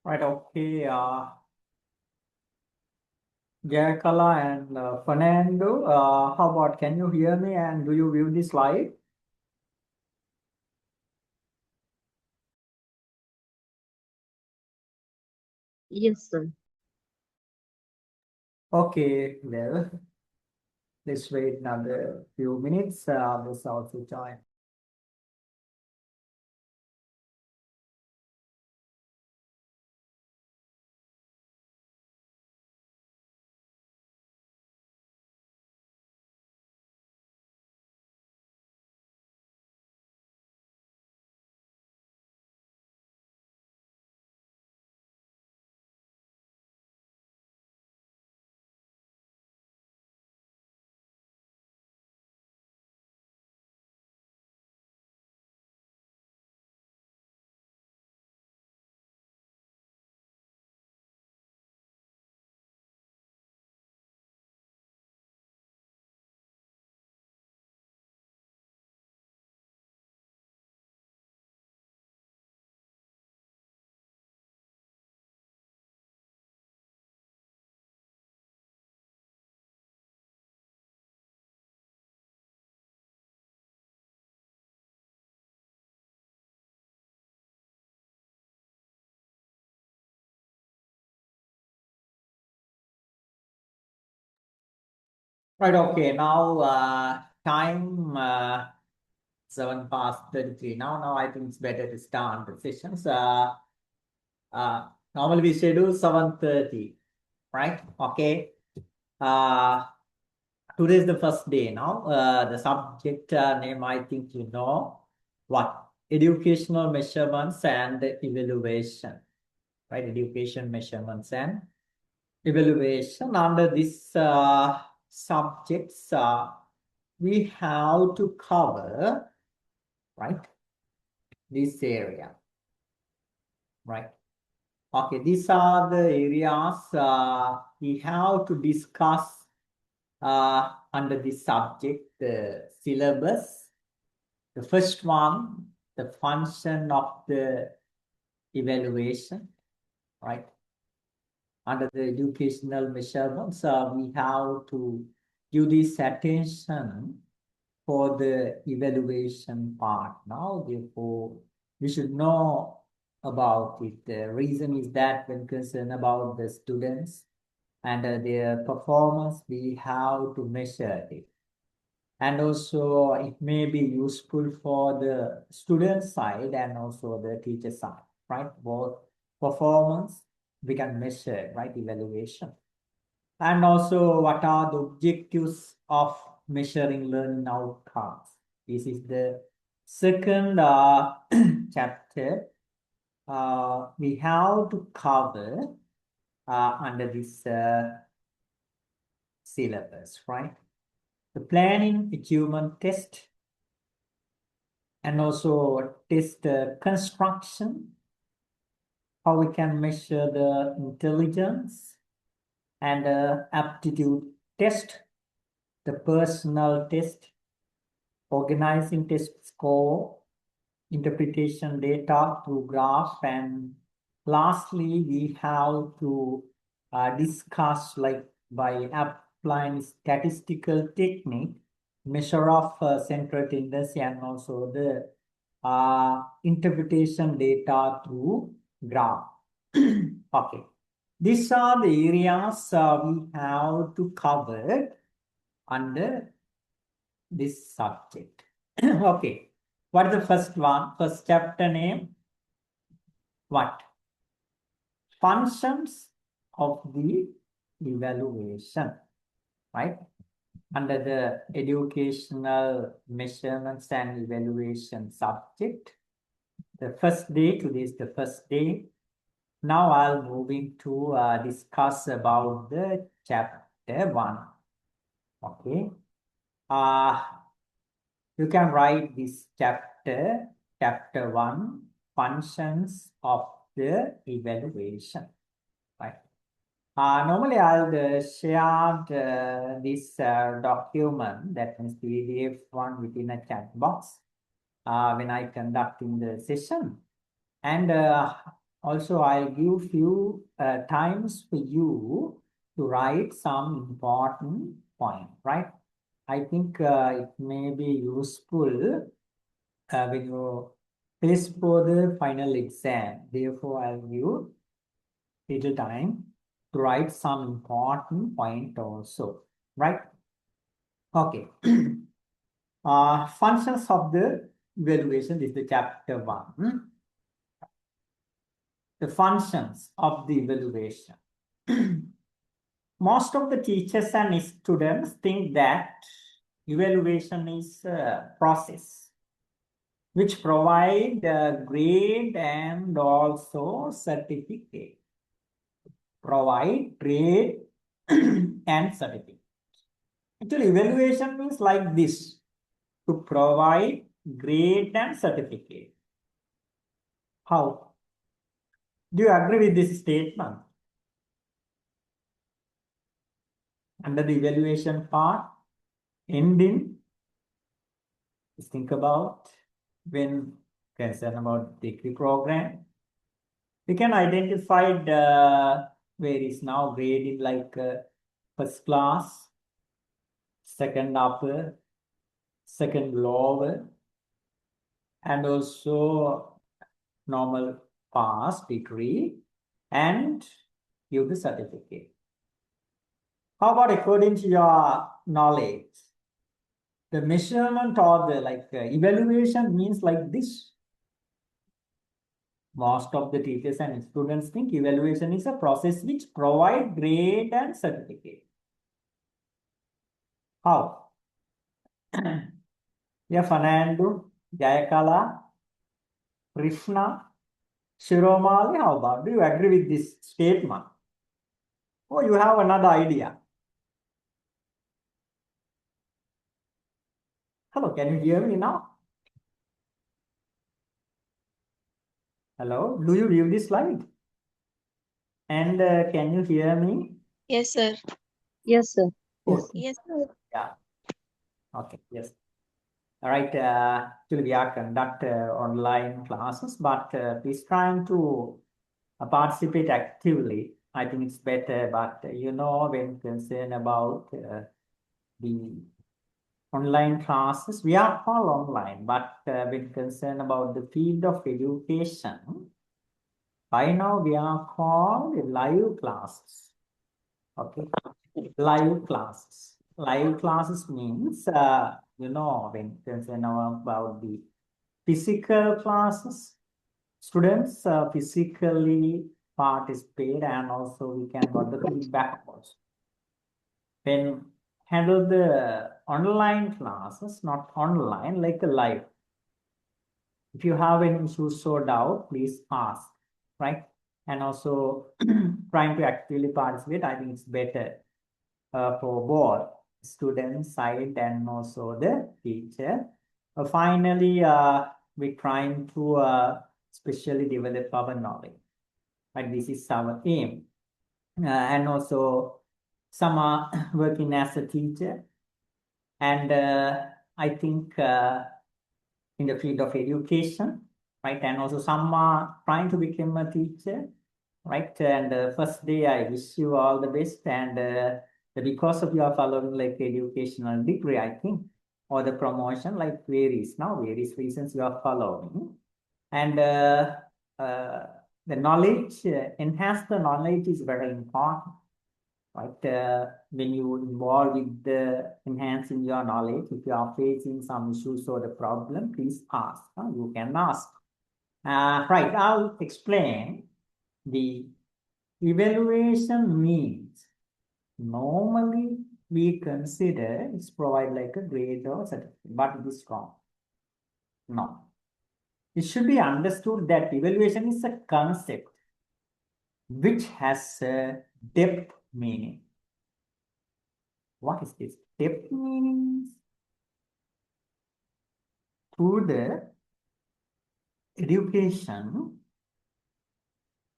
Right, okay. Jayakala and Fernando, how about can you hear me and do you view the slide? Yes, sir. Okay, well, let's wait another few minutes. This also join. Right, okay. Now time 7 past 33. Now I think it's better to start the sessions. Normally we schedule 7:30, right? Okay. Uh, Today is the first day now. The subject name, I think you know what? Educational measurements and evaluation, right? Education measurements and evaluation. Under this subjects, we have to cover, right, this area, right? Okay, these are the areas we have to discuss under this subject, the syllabus. The first one, the function of the evaluation, right? Under the educational measurements, we have to give this attention for the evaluation part. Now, therefore, we should know about it. The reason is that when concerned about the students and their performance, we have to measure it. And also it may be useful for the student side and also the teacher side, right? Both performance we can measure, right? Evaluation. And also what are the objectives of measuring learning outcomes? This is the second chapter we have to cover under this syllabus, right? The planning achievement test and also test the construction, how we can measure the intelligence and aptitude test, the personal test, organizing test score, interpretation data through graph, and lastly, we have to discuss like by applying statistical technique, measure of central tendency and also the interpretation data through graph. Okay. These are the areas we have to cover under this subject. Okay. What is the first one? First chapter name? What? Functions of the evaluation, right? Under the educational measurements and evaluation subject. The first day, today is the first day. Now I'll moving to discuss about the chapter 1. Okay. Uh, you can write this chapter 1, functions of the evaluation. Right. Normally, I'll share this document, that means PDF one, within a chat box when I conduct in the session. And Also, I'll give few times for you to write some important point, right? I think it may be useful when you face for the final exam. Therefore, I'll give little time to write some important point also, right? Okay. Functions of the evaluation is the chapter 1. The functions of the evaluation. Most of the teachers and students think that evaluation is a process which provide a grade and also certificate. Provide grade and certificate. Actually, evaluation means like this: to provide grade and certificate. How? Do you agree with this statement? Under the evaluation part, ending, just think about when concerned about degree program, we can identify the where is now graded like first class, second upper, second lower, and also normal pass degree, and give the certificate. How about according to your knowledge? The measurement or the evaluation means like this. Most of the teachers and students think evaluation is a process which provide grade and certificate. How? Yeah, Fernando, Jayakala, Krishna, Shiromali, how about? Do you agree with this statement? Or you have another idea? Hello, can you hear me now? Hello, do you view this slide? And can you hear me? Yes, sir. Yes, sir. Good. Yes, sir. Yeah. Okay. Yes. All right. Actually, we are conduct online classes, but please trying to participate actively. I think it's better. But when concerned about the online classes, we are all online. But when concerned about the field of education, by now we are called live classes. Okay. Live classes. Live classes means, when concerned about the physical classes, students physically participate and also we can got the feedback also. When handle the online classes, not online, like a live. If you have any issues or doubt, please ask, right? And also trying to actively participate, I think it's better for both student side and also the teacher. Finally, we're trying to specially develop our knowledge. But this is our aim. And also, some are working as a teacher. And I think in the field of education, right? And also some are trying to become a teacher, right? And first day, I wish you all the best. And because of your following like educational degree, I think, or the promotion, like various reasons you are following. And the knowledge, enhance the knowledge is very important, right? When you involve with the enhancing your knowledge, if you are facing some issues or the problem, please ask. You can ask. Right, I'll explain. The evaluation means normally we consider it's provide like a grade or certificate, but it is wrong. No. It should be understood that evaluation is a concept which has a depth meaning. What is this? Depth meanings through the education.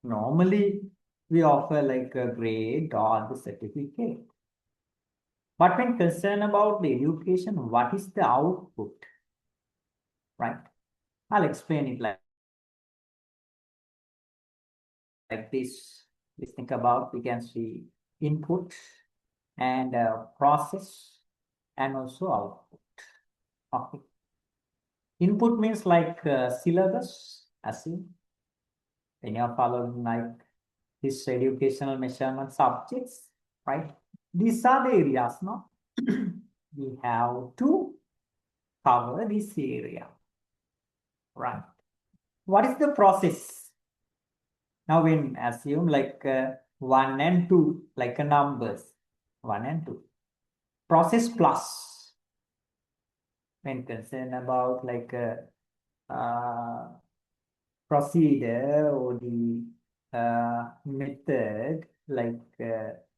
Normally, we offer like a grade or the certificate. But when concerned about the education, what is the output? Right? I'll explain it like like this. Let's think about, we can see input and process and also output. Okay. Input means like syllabus, as in when you are following like this educational measurement subjects, right? These are the areas, no? We have to cover this area, right? What is the process? Now, when assume like 1 and 2, like a numbers, 1 and 2. Process plus, when concerned about like a procedure or the method, like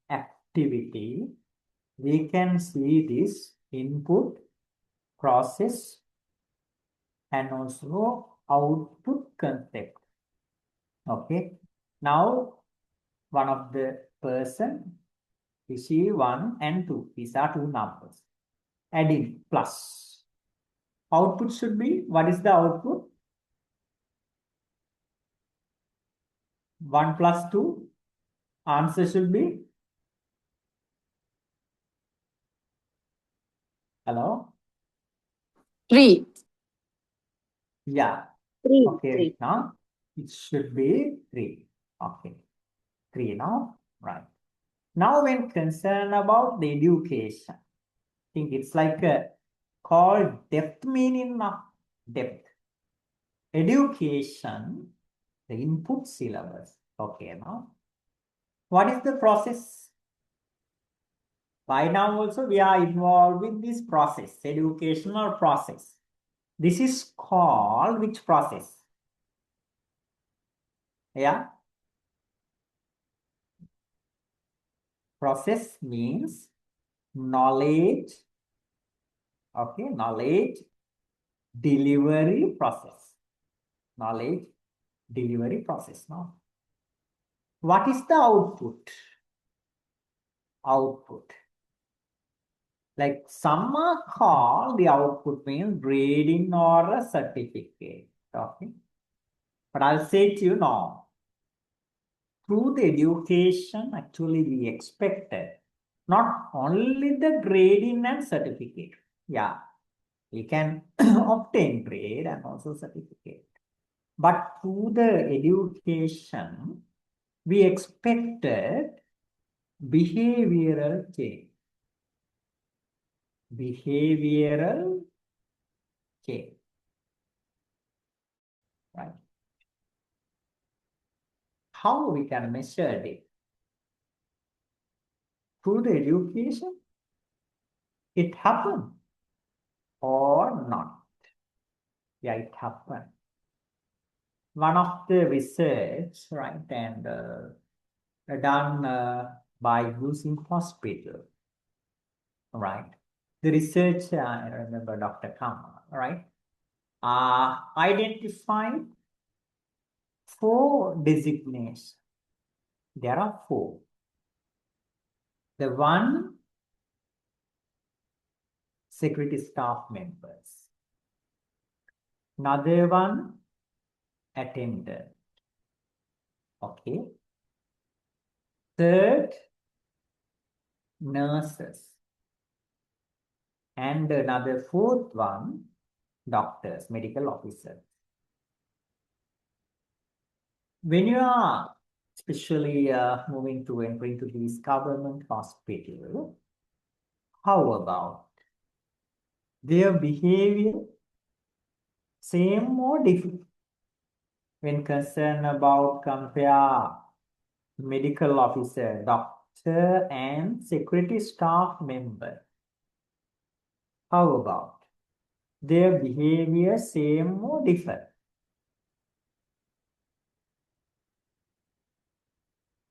activity, we can see this input, process, and also output concept. Okay. Now, one of the person, we see 1 and 2. These are two numbers. Adding plus. Output should be, what is the output? 1 plus 2. Answer should be, hello? 3. Yeah. Three, Okay, now it should be 3. Okay. 3 now. Right. Now when concerned about the education, I think it's like called depth, meaning now. Depth. Education, the input syllabus. Okay, now. What is the process? By now also we are involved with this process, educational process. This is called which process? Yeah. Process means knowledge. Okay, knowledge delivery process. Knowledge delivery process. Now, what is the output? Output. Like some are called the output means grading or a certificate. Okay. But I'll say to you now, through the education, actually we expected not only the grading and certificate. Yeah, we can obtain grade and also certificate. But through the education, we expected behavioral change. Behavioral change. Right? How we can measure it? Through the education, it happened or not. Yeah, it happened. One of the research, right, and done by using hospital, right? The research, I remember Dr. Kama, right, identified 4 designations. There are 4. The one, security staff members. Another one, attendant. Okay. Third, nurses. And another 4th one, doctors, medical officers. When you are especially moving to entering to these government hospital, how about their behavior same or different? When concerned about compare medical officer, doctor and security staff member, how about their behavior same or different?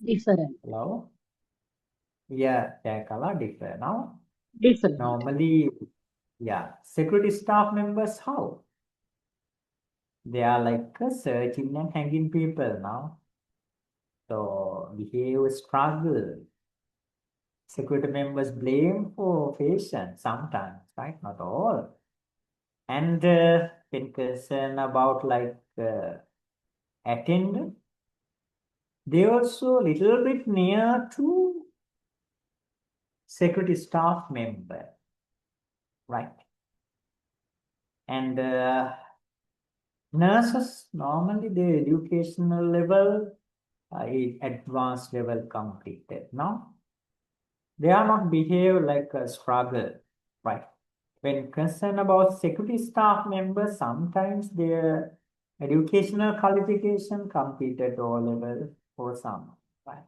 different, Hello? Yeah, they color different. Now, different. normally, yeah, security staff members, how? They are like searching and hanging people now. So behave struggle. Security members blame for patients sometimes, right? Not all. And when concern about like attendant, They also a little bit near to security staff member, right? And nurses, normally their educational level is advanced level completed. Now, they are not behave like a struggle, right? When concerned about security staff members, sometimes their educational qualification completed O level or some, right?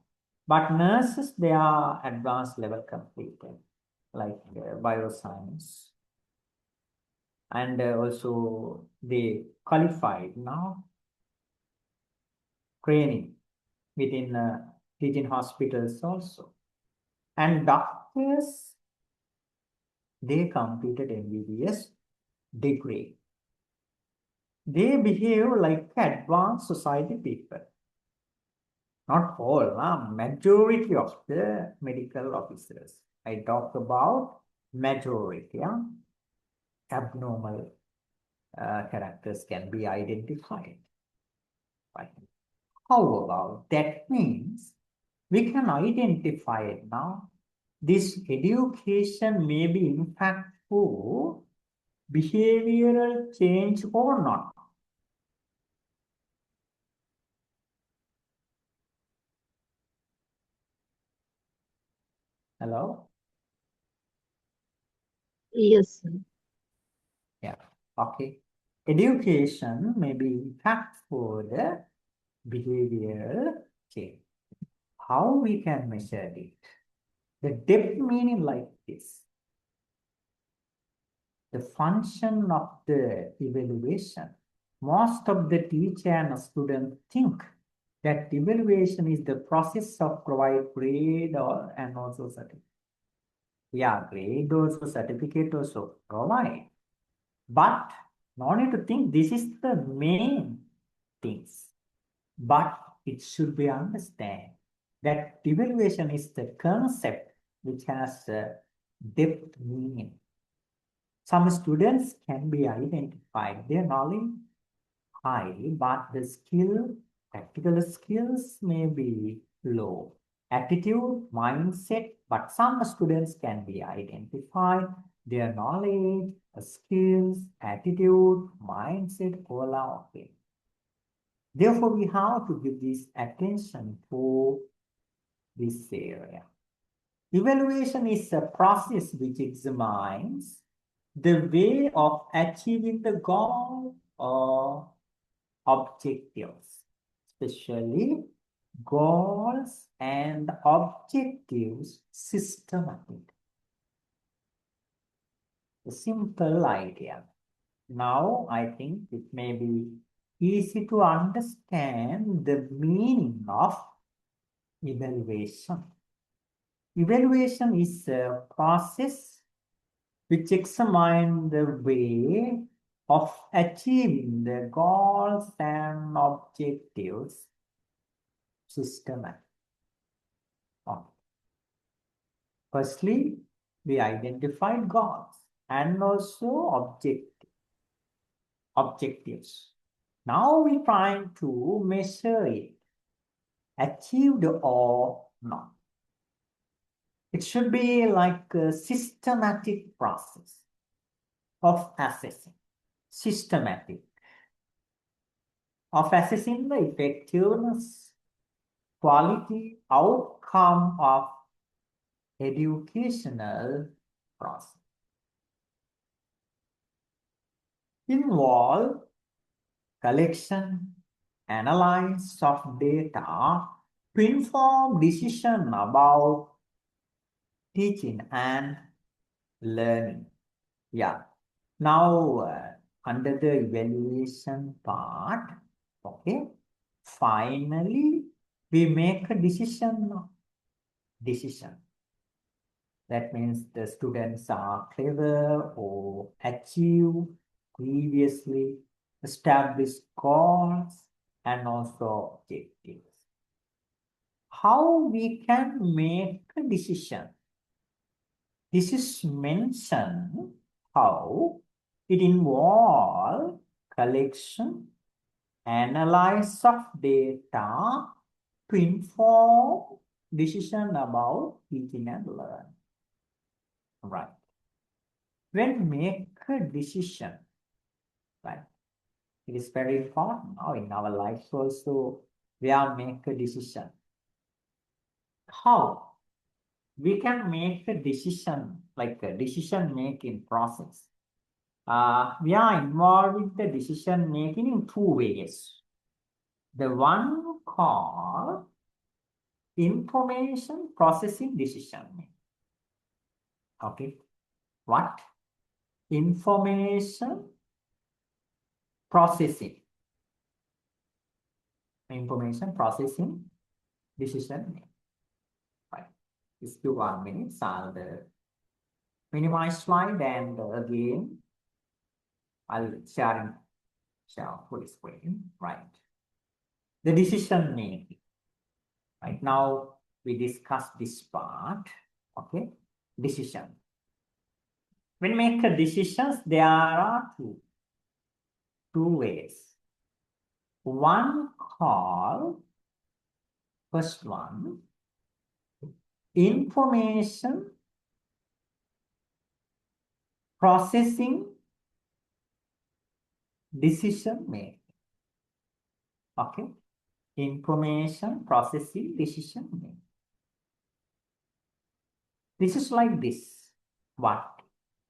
But nurses, they are advanced level completed, like bioscience. And also they qualified now training within teaching hospitals also. And doctors, they completed MBBS degree. They behave like advanced society people. Not all, majority of the medical officers. I talk about majority, abnormal characters can be identified. Right? How about that means we can identify it now. This education may be in fact for behavioral change or not. Hello? Yes, sir. Yeah. Okay. Education may be in fact for the behavioral change. How we can measure it? The depth meaning like this. The function of the evaluation. Most of the teacher and student think that evaluation is the process of provide grade or and also certificate. Yeah, grade also certificate also provide. But no need to think this is the main things. But it should be understand that evaluation is the concept which has a depth meaning. Some students can be identified, their knowledge high, but the skill, practical skills may be low. Attitude, mindset, but some students can be identified, their knowledge, skills, attitude, mindset, all are okay. Therefore, we have to give this attention to this area. Evaluation is a process which examines the way of achieving the goal or objectives, especially goals and objectives systematic. A simple idea. Now, I think it may be easy to understand the meaning of evaluation. Evaluation is a process which examines the way of achieving the goals and objectives systematically. Firstly, we identified goals and also objectives. Now we're trying to measure it, achieved or not. It should be like a systematic process of assessing, systematic, of assessing the effectiveness, quality, outcome of educational process. Involve collection, analysis of data to inform decision about teaching and learning. Yeah. Now, under the evaluation part, okay, finally, we make a decision. That means the students are clever or achieve previously established goals and also objectives. How we can make a decision? This is mentioned how it involves collection, analysis of data, to inform decision about teaching and learning. Right. When make a decision, right? It is very important now in our lives also. We are make a decision. How? We can make a decision, like a decision making process. We are involved with the decision making in two ways. The one called information processing decision making. Okay. What? Information processing. Information processing decision making. Right. It's 1 minute. I'll minimize slide and again I'll share full screen. Right. The decision making. Right now we discuss this part. Okay. Decision. When make a decisions, there are two ways. One called, first one, information processing decision making. Okay. Information processing decision making. This is like this. What?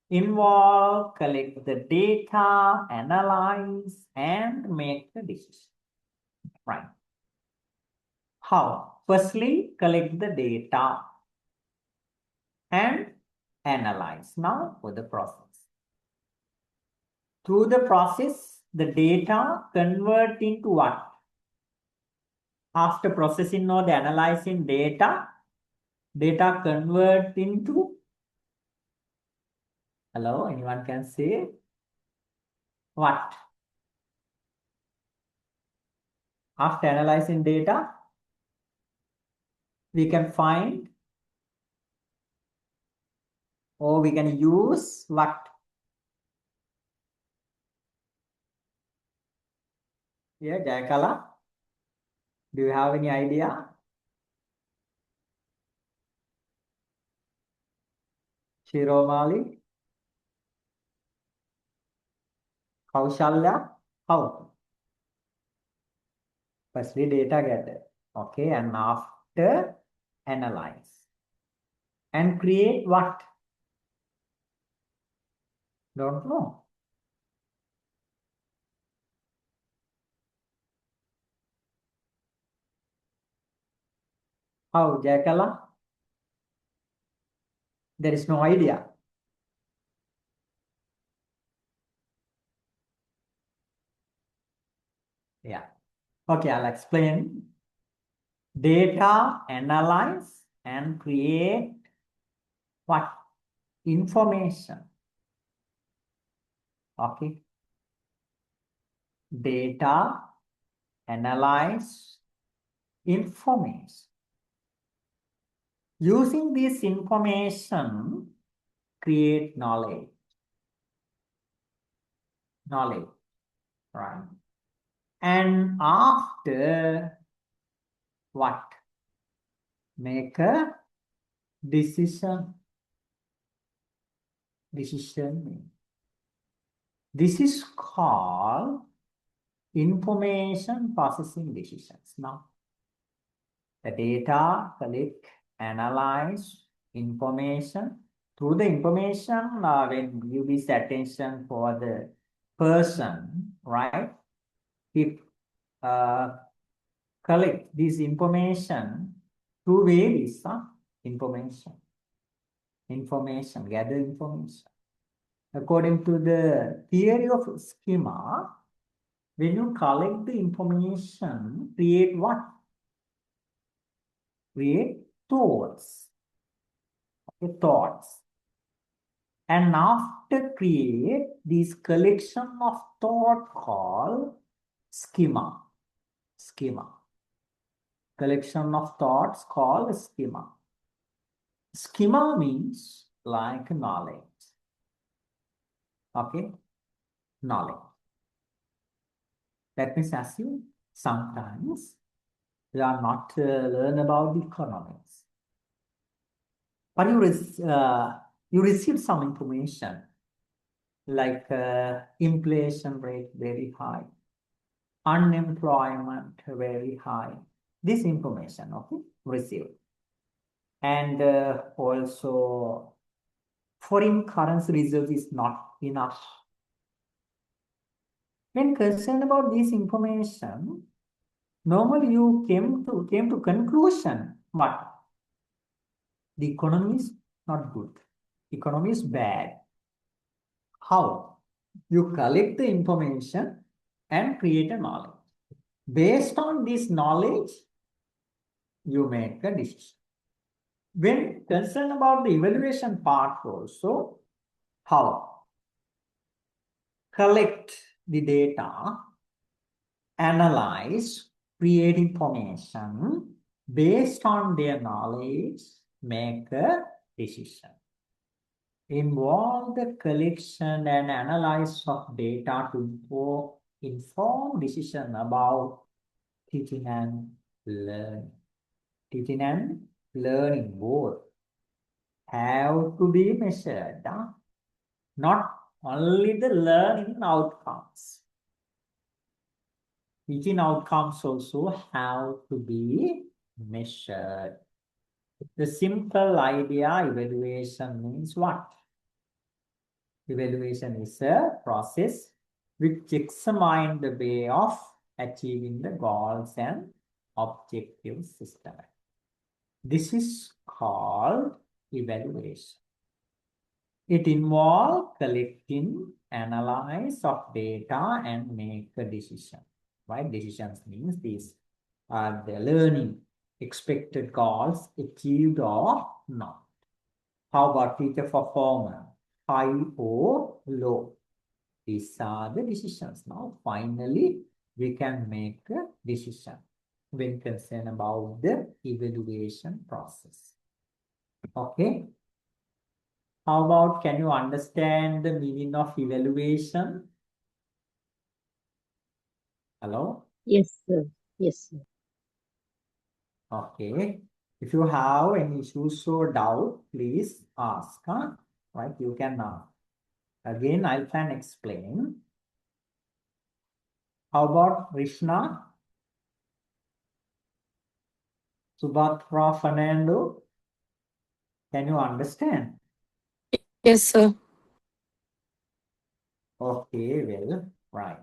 Involve, collect the data, analyze, and make the decision. Right. How? Firstly, collect the data and analyze. Now for the process. Through the process, the data convert into what? After processing or the analyzing data convert into, hello, anyone can say what? After analyzing data, we can find or we can use what? Yeah, Jayakala, do you have any idea? Shiromali, Kaushalya, how? Firstly, data gather. Okay, and after analyze. And create what? Don't know. How, Jayakala? There is no idea. Yeah. Okay, I'll explain. Data analyze and create what? Information. Okay. Data analyze information. Using this information, create knowledge. Knowledge, right? And after what? Make a decision. Decision. This is called information processing decisions. Now, the data collect, analyze information. Through the information, when you give attention for the person, right? If collect this information through various information, gather information. According to the theory of schema, when you collect the information, create what? Create thoughts. Okay, thoughts. And after create this collection of thought called schema. Schema. Collection of thoughts called schema. Schema means like knowledge. Okay? Knowledge. Let me ask you, sometimes You are not learn about the economics. But you received some information like inflation rate very high, unemployment very high. This information, okay, received. And also foreign currency reserve is not enough. When concerned about this information, normally you came to conclusion, but the economy is not good. Economy is bad. How? You collect the information and create a knowledge. Based on this knowledge, you make a decision. When concerned about the evaluation part also, how? Collect the data, analyze, create information, based on their knowledge, make a decision. Involve the collection and analysis of data to inform decision about teaching and learning. Teaching and learning both have to be measured, not only the learning outcomes. Teaching outcomes also have to be measured. The simple idea evaluation means what? Evaluation is a process which examines the way of achieving the goals and objectives system. This is called evaluation. It involves collecting, analyze of data and make a decision. Right? Decisions means these are the learning, expected goals achieved or not. How about teacher performance? High or low? These are the decisions. Now, finally, we can make a decision when concerned about the evaluation process. Okay. How about, can you understand the meaning of evaluation? Hello? Yes, sir. Yes, sir. Okay. If you have any issues or doubt, please ask. Right? You can ask. Again, I can explain. How about Krishna? Subhatra Fernando? Can you understand? Yes, sir. Okay, well, right.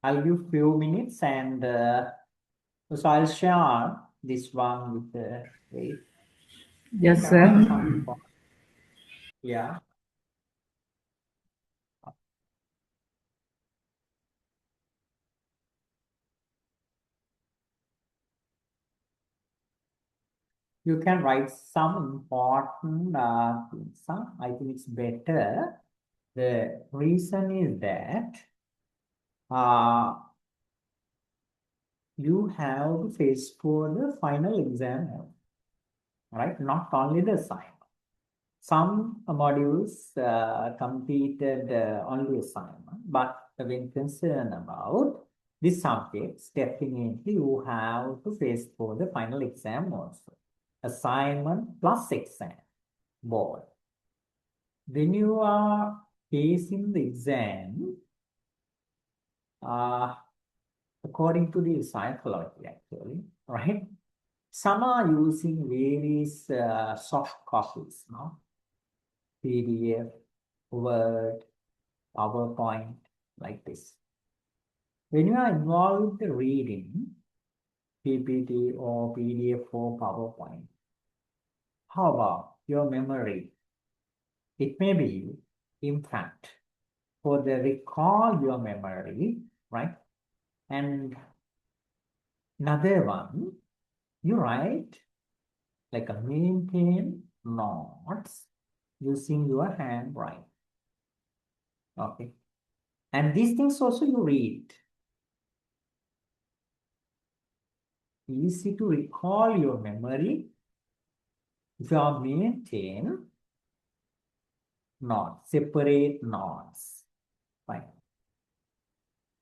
I'll give few minutes and so I'll share this one with the wait. You Yes, can write some sir. info. Yeah. You can write some important things. I think it's better. The reason is that uh, you have to face for the final exam, right? Not only the assignment. Some modules completed only assignment, but when concerned about these subjects, definitely you have to face for the final exam also. Assignment plus exam, board. When you are facing the exam, uh, according to the psychology actually, right? Some are using various soft copies, no? PDF, Word, PowerPoint, like this. When you are involved in reading PPT or PDF or PowerPoint, how about your memory? It may be, in fact, for the recall your memory, right? And another one, you write like a maintain notes using your handwriting. Okay. And these things also you read. Easy to recall your memory if you are maintain notes, separate notes. Fine.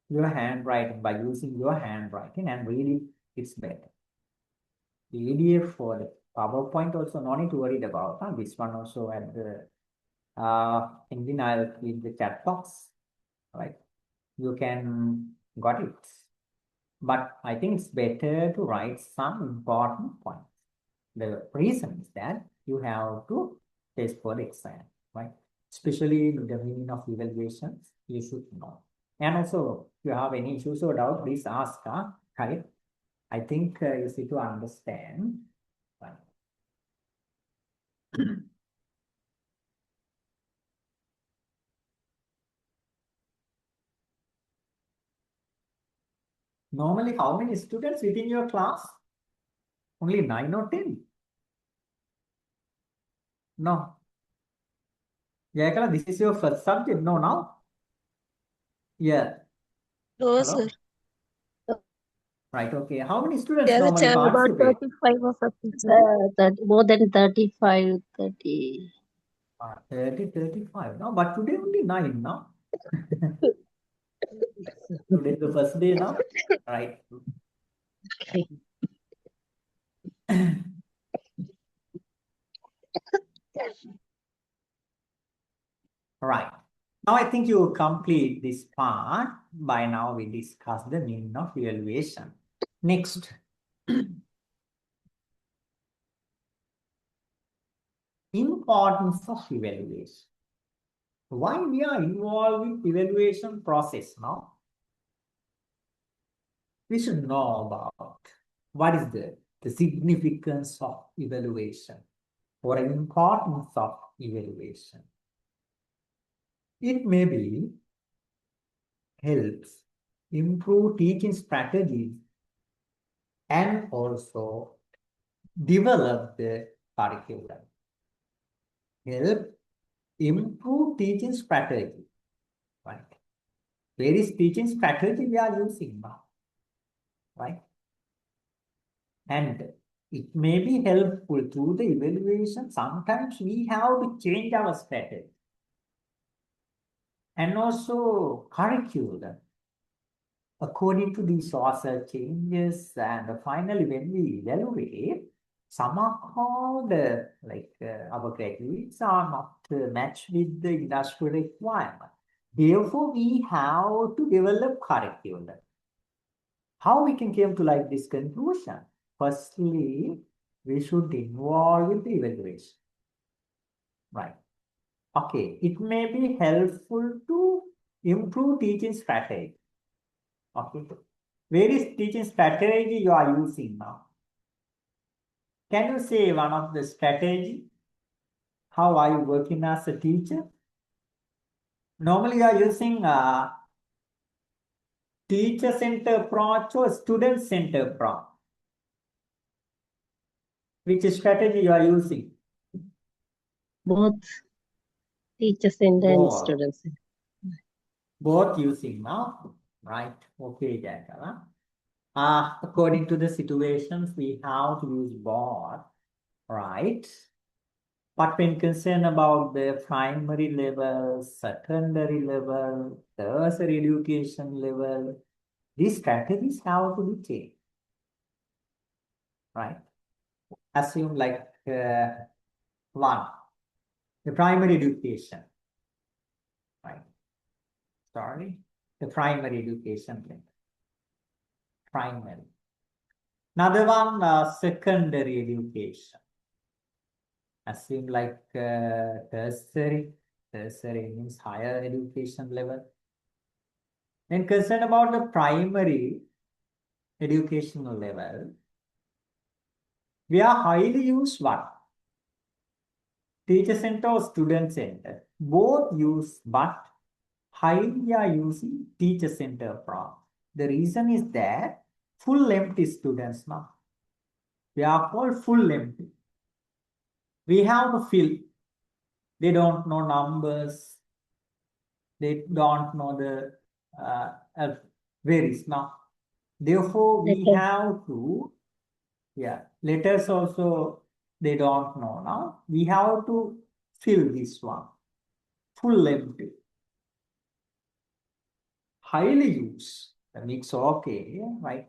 your handwriting by using your handwriting, and really it's better. PDF for the PowerPoint also no need to worry about. This one also at the engine I'll keep the chat box, right? You can got it. But I think it's better to write some important points. The reason is that you have to test for the exam, right? Especially in the meaning of evaluations, you should know. And also, if you have any issues or doubt, please ask, right? I think you need to understand, right? Normally, how many students within your class? Only 9 or 10? No. Yeah, this is your first subject. No, now? Yeah. No, Hello? sir. Right, okay. How many students There are normally about participate? 35 or 50, sir. More than 35, 30. 30, 35. No, but today only 9 now. Today is the first day now. Right. Okay. Right. Now I think you complete this part. By now we discussed the meaning of evaluation. Next. Importance of evaluation. Why we are involved in evaluation process now? We should know about what is the significance of evaluation or importance of evaluation. It may be helps improve teaching strategies and also develop the curriculum. Help improve teaching strategy, right? Where is teaching strategy we are using now, right? And it may be helpful through the evaluation. Sometimes we have to change our strategy and also curriculum according to these social changes. And finally, when we evaluate, somehow our graduates are not matched with the industrial requirement. Therefore, we have to develop curriculum. How we can come to like this conclusion? Firstly, we should involve with the evaluation. Right. Okay. It may be helpful to improve teaching strategy. Okay. Where is teaching strategy you are using now? Can you say one of the strategy? How are you working as a teacher? Normally you are using teacher-centered approach or student-centered approach. Which strategy you are using? Both teachers and then Both. students. Both using now, right? Okay, Jackala. According to the situations, we have to use both, right? But when concerned about the primary level, secondary level, tertiary education level, these strategies have to be changed, right? Assume like one, the primary education, right? Sorry, the primary education level, primary. Another one, secondary education. Assume like tertiary. Tertiary means higher education level. When concerned about the primary educational level, we are highly use what? Teacher center or student center. Both use, but highly are using teacher center approach. The reason is that full empty students now. We are called full empty. We have to fill. They don't know numbers. They don't know the varies now. Therefore, we Okay. have to, letters also they don't know now. We have to fill this one, full empty. highly used. The mix okay, right?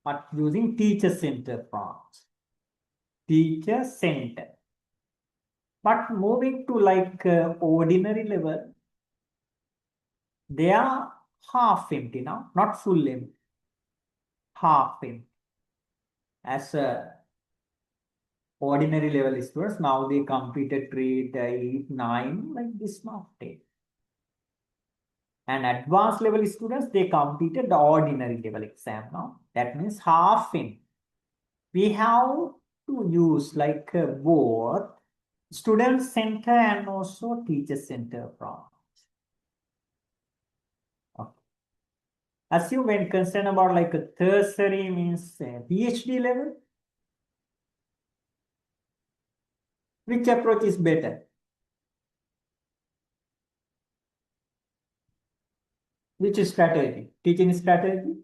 But using teacher center prompts. Teacher center. But moving to like ordinary level, they are half empty now, not full empty, half empty. As a ordinary level students, now they completed 3, 8, 9, like this now 10. And advanced level students, they completed the ordinary level exam now. That means half in. We have to use like both student center and also teacher center prompts. Okay. Assume when concerned about like a tertiary means PhD level, which approach is better? Which strategy? Teaching strategy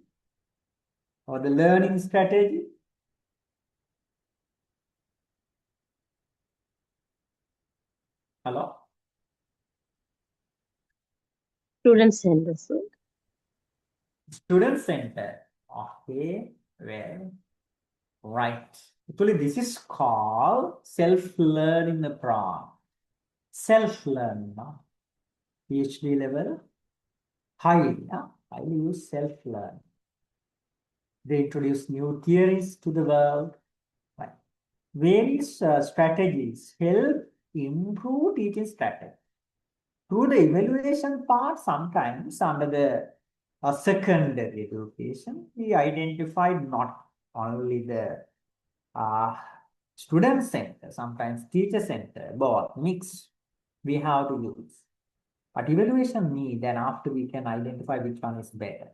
or the learning strategy? Hello? Student center, sir. Student center. Okay, well, right. Actually, this is called self-learning prompt. Self-learn, no? PhD level, highly, highly use self-learn. They introduce new theories to the world. Right. Various strategies help improve teaching strategy. Through the evaluation part, sometimes under the secondary education, we identified not only the uh, student center, sometimes teacher center, both mix we have to use. But evaluation need, then after we can identify which one is better.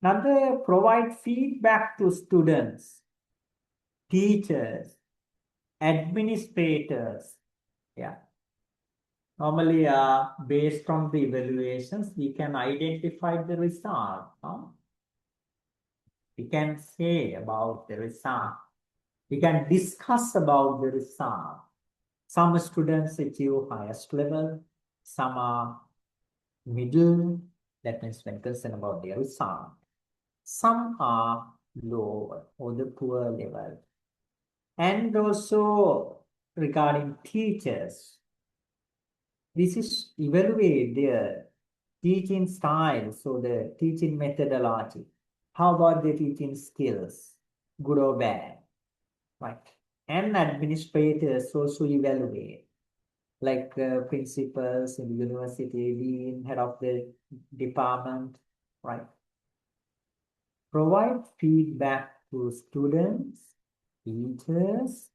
Now they provide feedback to students, teachers, administrators. Yeah. Normally, based on the evaluations, we can identify the result. We can say about the result. We can discuss about the result. Some students achieve highest level, some are middle, that means when concerned about their result. Some are lower or the poor level. And also regarding teachers, this is evaluate their teaching style, so the teaching methodology. How about the teaching skills, good or bad, right? And administrators also evaluate, like principals in the university, dean, head of the department, right? Provide feedback to students, teachers,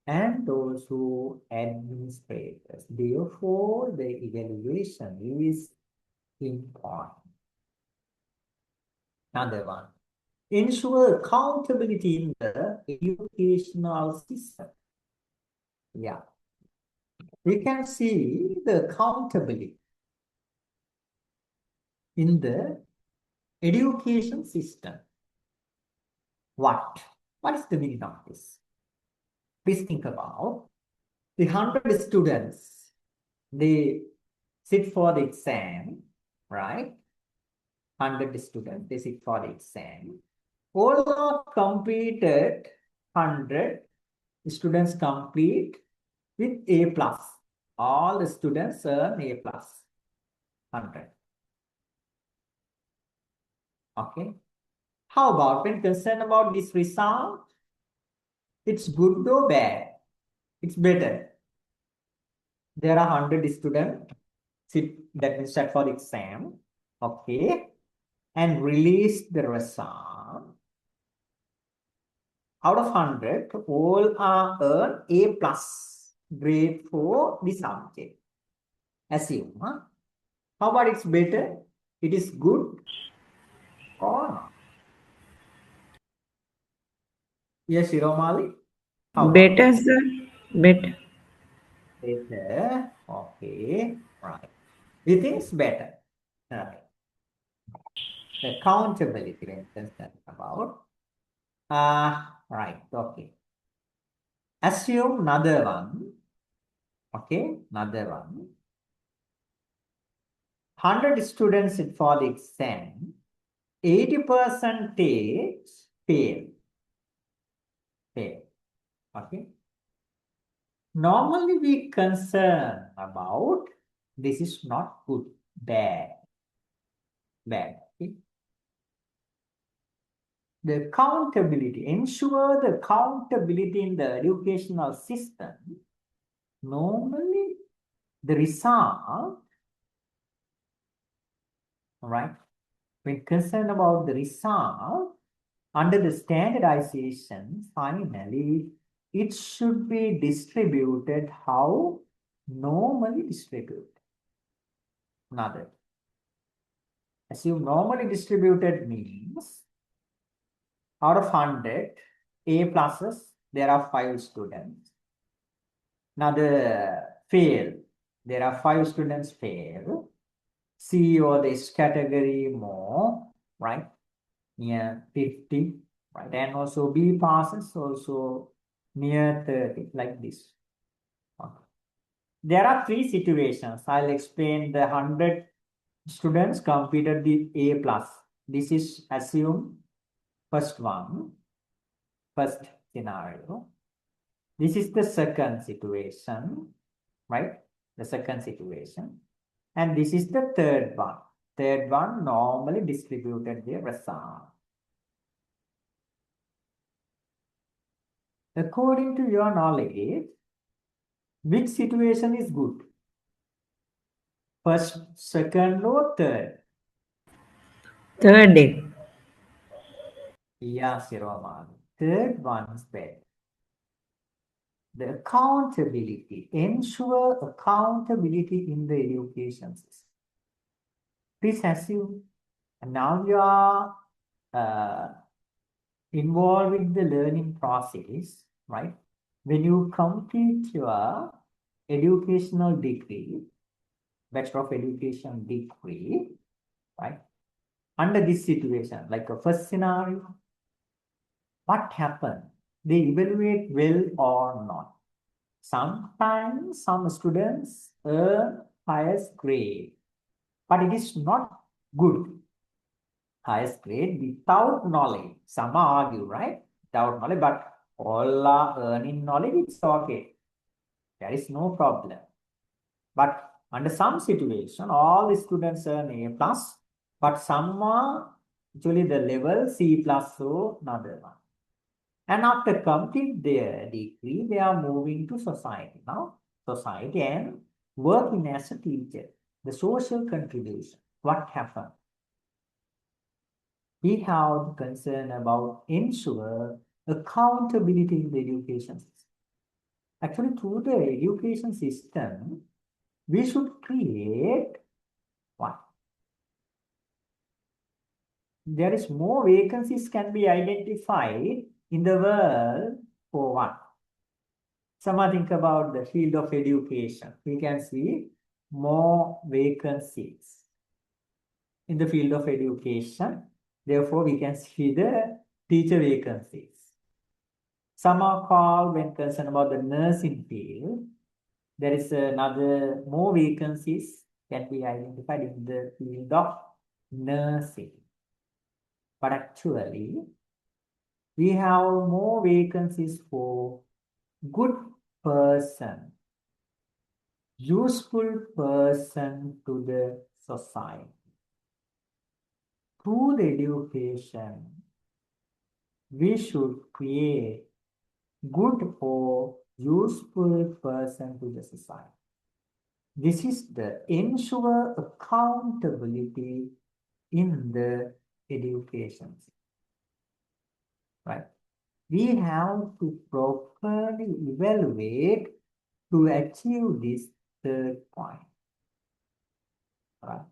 and those who administrators. Therefore, the evaluation is important. Another one. Ensure accountability in the educational system. Yeah. We can see the accountability in the education system. What? What is the meaning of this? Please think about the 100 students. They sit for the exam, right? 100 students, they sit for the exam. All are completed 100 students complete with A plus. All the students earn A plus 100. Okay. How about when concerned about this result? It's good or bad? It's better. There are 100 students that means set for exam. Okay. And release the result. Out of 100, all are earn A plus grade for the subject. Assume. Huh? How about it's better? It is good or not? Yes, Shiromali? How about Better, sir. Better. better? Okay, right. We think it's better. Right. The accountability when concerned about. Right, okay. Assume another one. Okay, another one. 100 students sit for the exam, 80% fail. Fail. Okay. Normally we concern about this is not good, bad. Okay. The accountability, ensure the accountability in the educational system. Normally the result, all right, when concerned about the result, under the standardization, finally, it should be distributed how normally distributed. Another. Assume normally distributed means out of 100 A pluses, there are 5 students. Now the fail, there are 5 students fail. C or this category more, right? Near 50, right? And also B passes also near 30, like this. Okay. There are 3 situations. I'll explain the 100 students completed the A plus. This is assume first one, first scenario. This is the second situation, right? The second situation. And this is the third one. Third one normally distributed the result. According to your knowledge, which situation is good? First, second, or third? Third day. Yeah, Siroman. Third one is better. The accountability, ensure accountability in the education system. Please assume now you are involved in the learning process, right? When you complete your educational degree, Bachelor of Education degree, right? Under this situation, like a first scenario, what happened? They evaluate well or not. Sometimes some students earn highest grade, but it is not good. Highest grade without knowledge. Some argue, right? Without knowledge, but all are earning knowledge, it's okay. There is no problem. But under some situation, all the students earn A plus, but some are actually the level C plus, so another one. And after completing their degree, they are moving to society now. Society and working as a teacher. The social contribution. What happened? We have concern about ensure accountability in the education system. Actually, through the education system, we should create what? There is more vacancies can be identified in the world for what? Someone think about the field of education. We can see more vacancies in the field of education. Therefore, we can see the teacher vacancies. Some are called when concerned about the nursing field. There is another more vacancies can be identified in the field of nursing. But actually, we have more vacancies for good person, useful person to the society. Through the education, we should create good or useful person to the society. This is the ensure accountability in the education system, right? We have to properly evaluate to achieve this third point, right?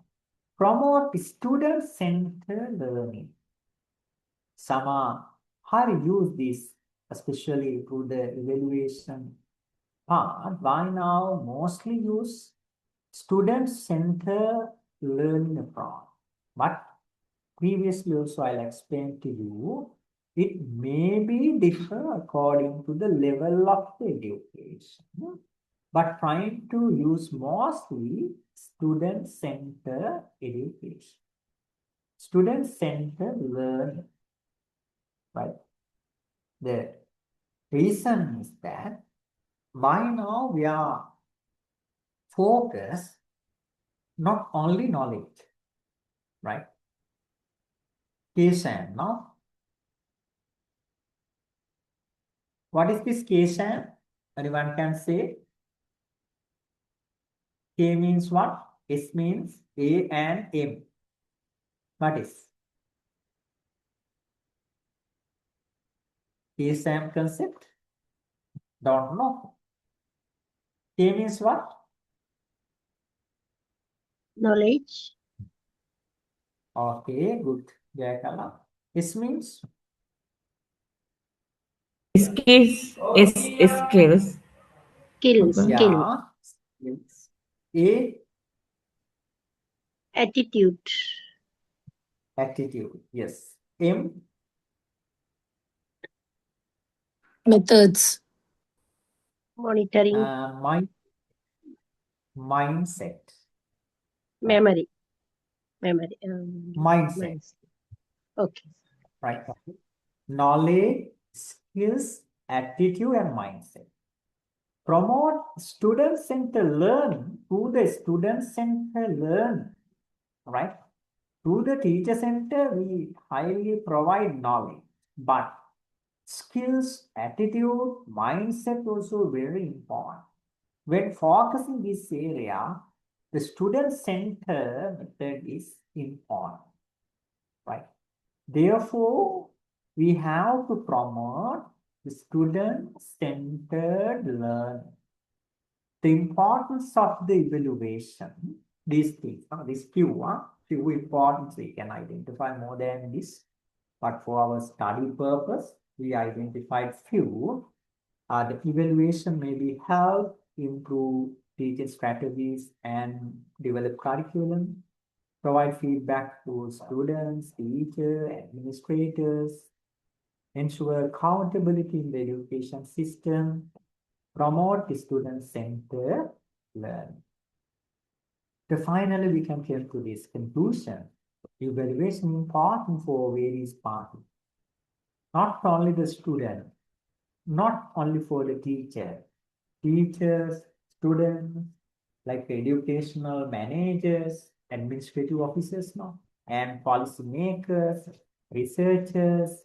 Promote student-centered learning. Some are use this, especially through the evaluation part. Why now mostly use student-centered learning approach. But previously also I'll explain to you, it may be differ according to the level of the education. but trying to use mostly student-centered education. Student-centered learning, right? The reason is that by now we are focused not only knowledge, right? Cation, no? What is this cation? Anyone can say? K means what? S means A and M. What is? Cation concept? Don't know. K means what? Knowledge. Okay, good. Jayakala. S means? Skills is skills. Skills. Okay. Skill. Yeah. Skills. A, Attitude. attitude. Yes. M, Methods. Monitoring. mind, mindset. Memory. Memory. Mindset. Okay. Right. Knowledge, skills, attitude, and mindset. Promote student-centered learning through the student-centered learning, right? Through the teacher center, we highly provide knowledge, but skills, attitude, mindset also very important. When focusing this area, the student-centered method is important, right? Therefore, we have to promote the student-centered learning. The importance of the evaluation, these things, these few importance we can identify more than this, but for our study purpose, we identified few. The evaluation may be help improve teaching strategies and develop curriculum, provide feedback to students, teachers, administrators, ensure accountability in the education system, promote student-centered learning. So finally, we can come to this conclusion. Evaluation is important for various parties, not only the student, not only for the teacher, teachers, students, like educational managers, administrative officers, no, and policy makers, researchers,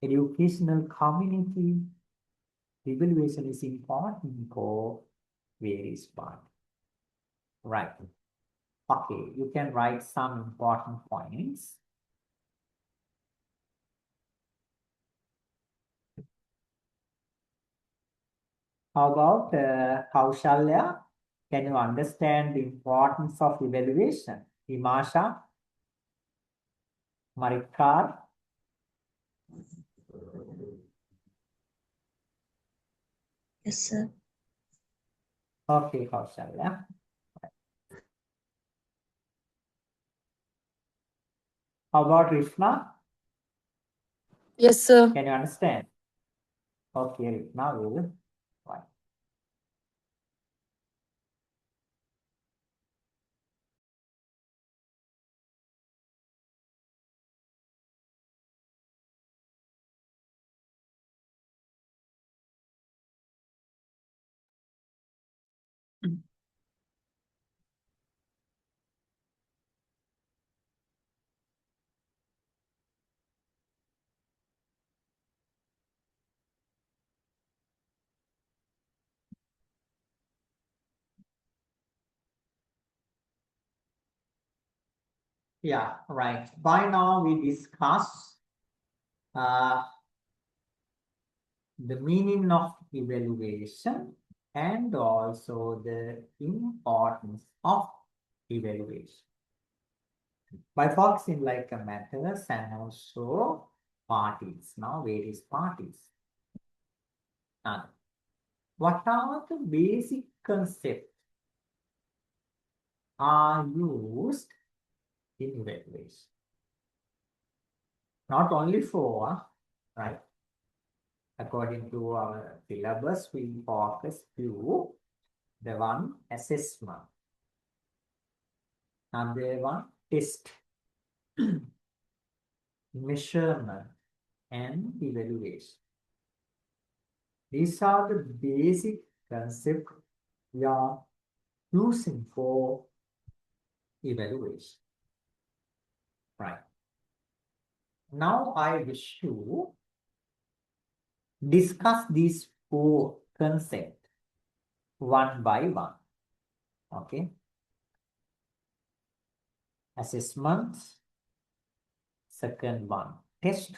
educational community. Evaluation is important for various parts. Right. Okay, you can write some important points. How about Kaushalya? Can you understand the importance of evaluation? Himasha, Marikar. Yes, sir. Okay, Kaushalya. How about Rishma? Yes, sir. Can you understand? Okay, Rishma will. Right. Yeah, right. By now we discuss uh, the meaning of evaluation and also the importance of evaluation by focusing like a methods and also parties, now various parties. Now, what are the basic concepts are used in evaluation? Not only for, right, according to our syllabus, we focus few, The one assessment. Another one test, measurement, and evaluation. These are the basic concepts we are using for evaluation. Right. Now I wish to discuss these four concepts one by one. Okay. Assessment. Second one, test.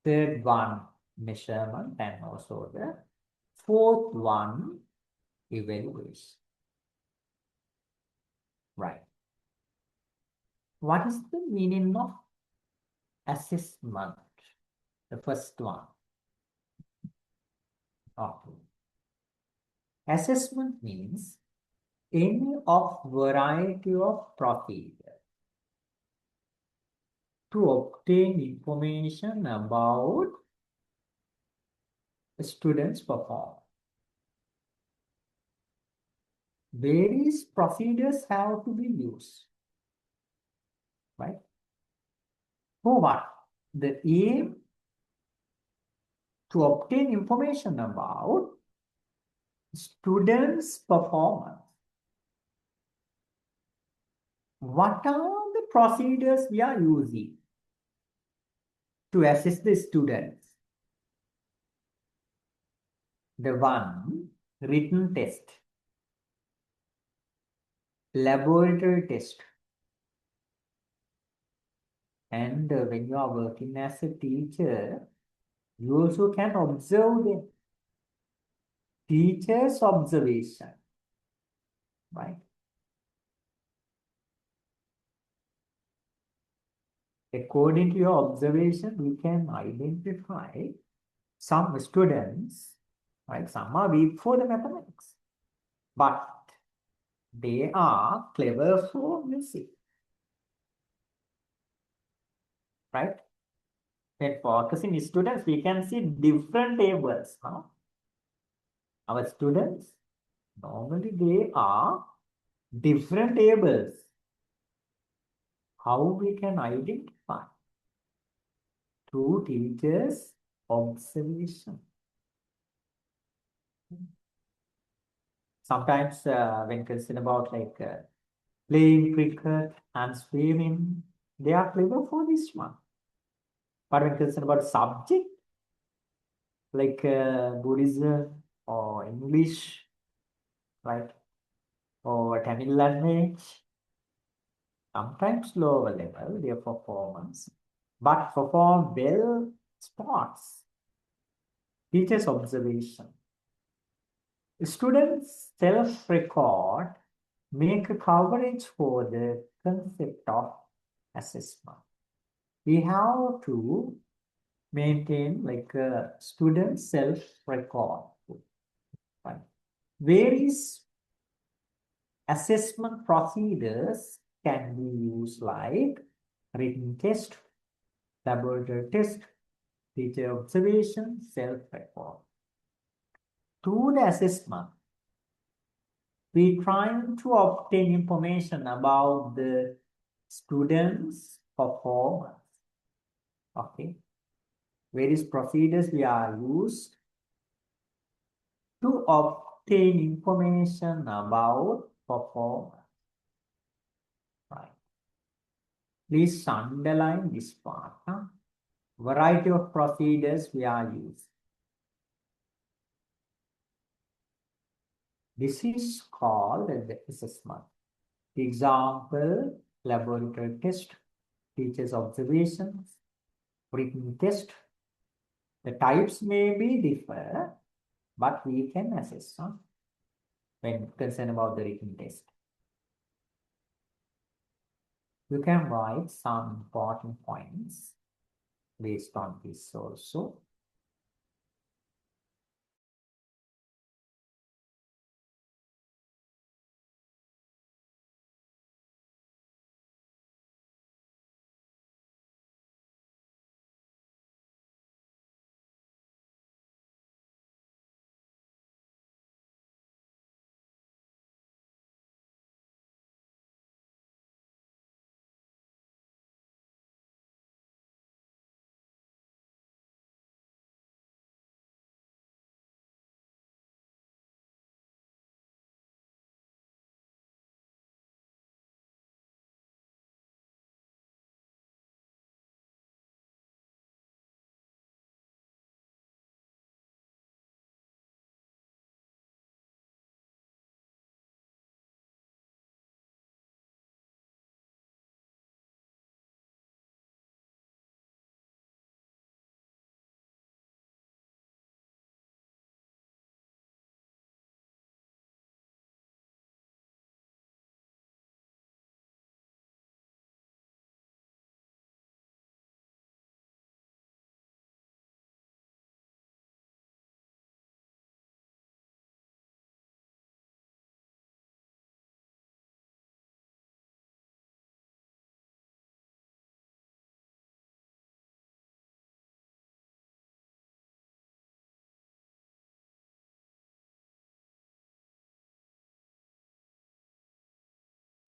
Third one, measurement. And also the fourth one, evaluation. Right. What is the meaning of assessment? The first one. Okay. Assessment means any of variety of procedure to obtain information about a student's performance. Various procedures have to be used, right? For what? The aim to obtain information about students' performance. What are the procedures we are using to assess the students? The one, written test, laboratory test, and when you are working as a teacher, you also can observe the teacher's observation, right? According to your observation, we can identify some students, right? Some are weak for the mathematics, but they are clever for music, right? When focusing students, we can see different tables now. Our students, normally they are different tables. How we can identify? Through teachers' observation. Sometimes when concerned about like playing cricket and swimming, they are clever for this one. But when concerned about subject like Buddhism or English, right, or Tamil language, sometimes lower level their performance, but perform well sports. Teachers' observation. Students self-record make a coverage for the concept of assessment. We have to maintain like a student self-record. Right? Various assessment procedures can be used like written test, laboratory test, teacher observation, self-record. Through the assessment, we trying to obtain information about the students' performance. Okay. Various procedures we are used to obtain information about performance. Right. Please underline this part. Variety of procedures we are used. This is called the assessment. Example, laboratory test, teacher's observations, written test. The types may be different, but we can assess when concerned about the written test. You can write some important points based on this also.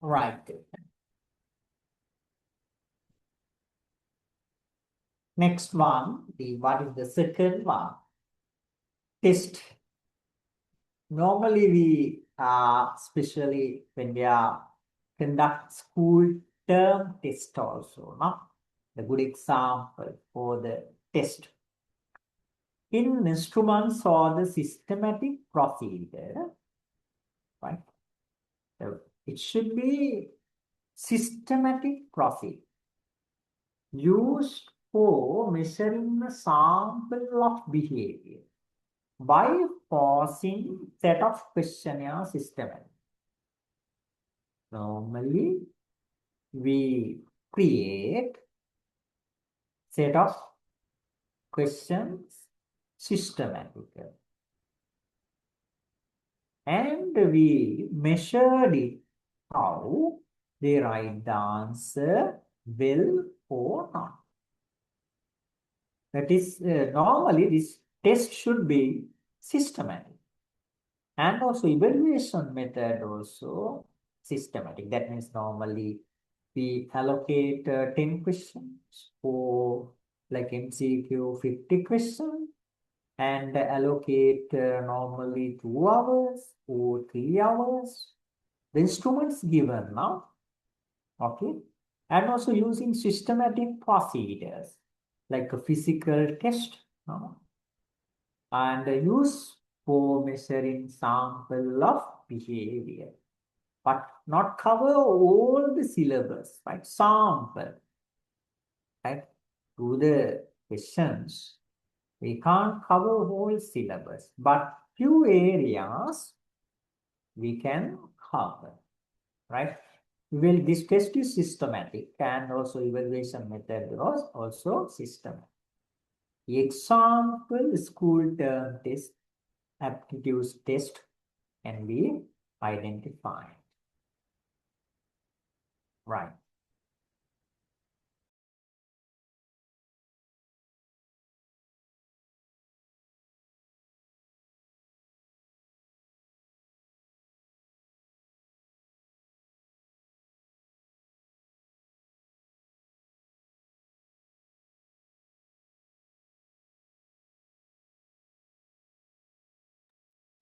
Right. Next one, what is the second one? Test. Normally we especially when we are conduct school term test also, no? The good example for the test. In instruments or the systematic procedure, right? So it should be systematic procedure used for measuring the sample of behavior by posing set of questionnaire systematic. Normally, we create set of questions systematically. And we measured it how they write the answer well or not. That is, normally this test should be systematic. And also evaluation method also systematic. That means normally we allocate 10 questions for like MCQ 50 questions and allocate normally 2 hours or 3 hours. The instruments given now, okay, and also using systematic procedures like a physical test, no? And use for measuring sample of behavior, but not cover all the syllabus, right? Sample, right? To the questions, we can't cover whole syllabus, but few areas we can cover, right? Well, this test is systematic and also evaluation method was also systematic. Example, school term test, aptitude test can be identified. Right.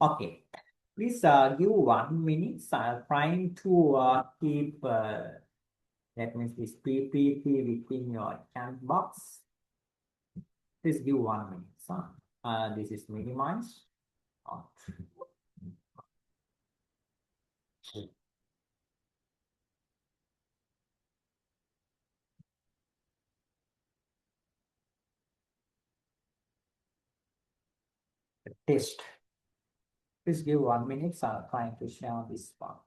Okay. Please give 1 minute. So I'm trying to keep that means this PPT within your chat box. Please give 1 minute. So, this is minimized. Test. Please give 1 minute. So I'm trying to share this part.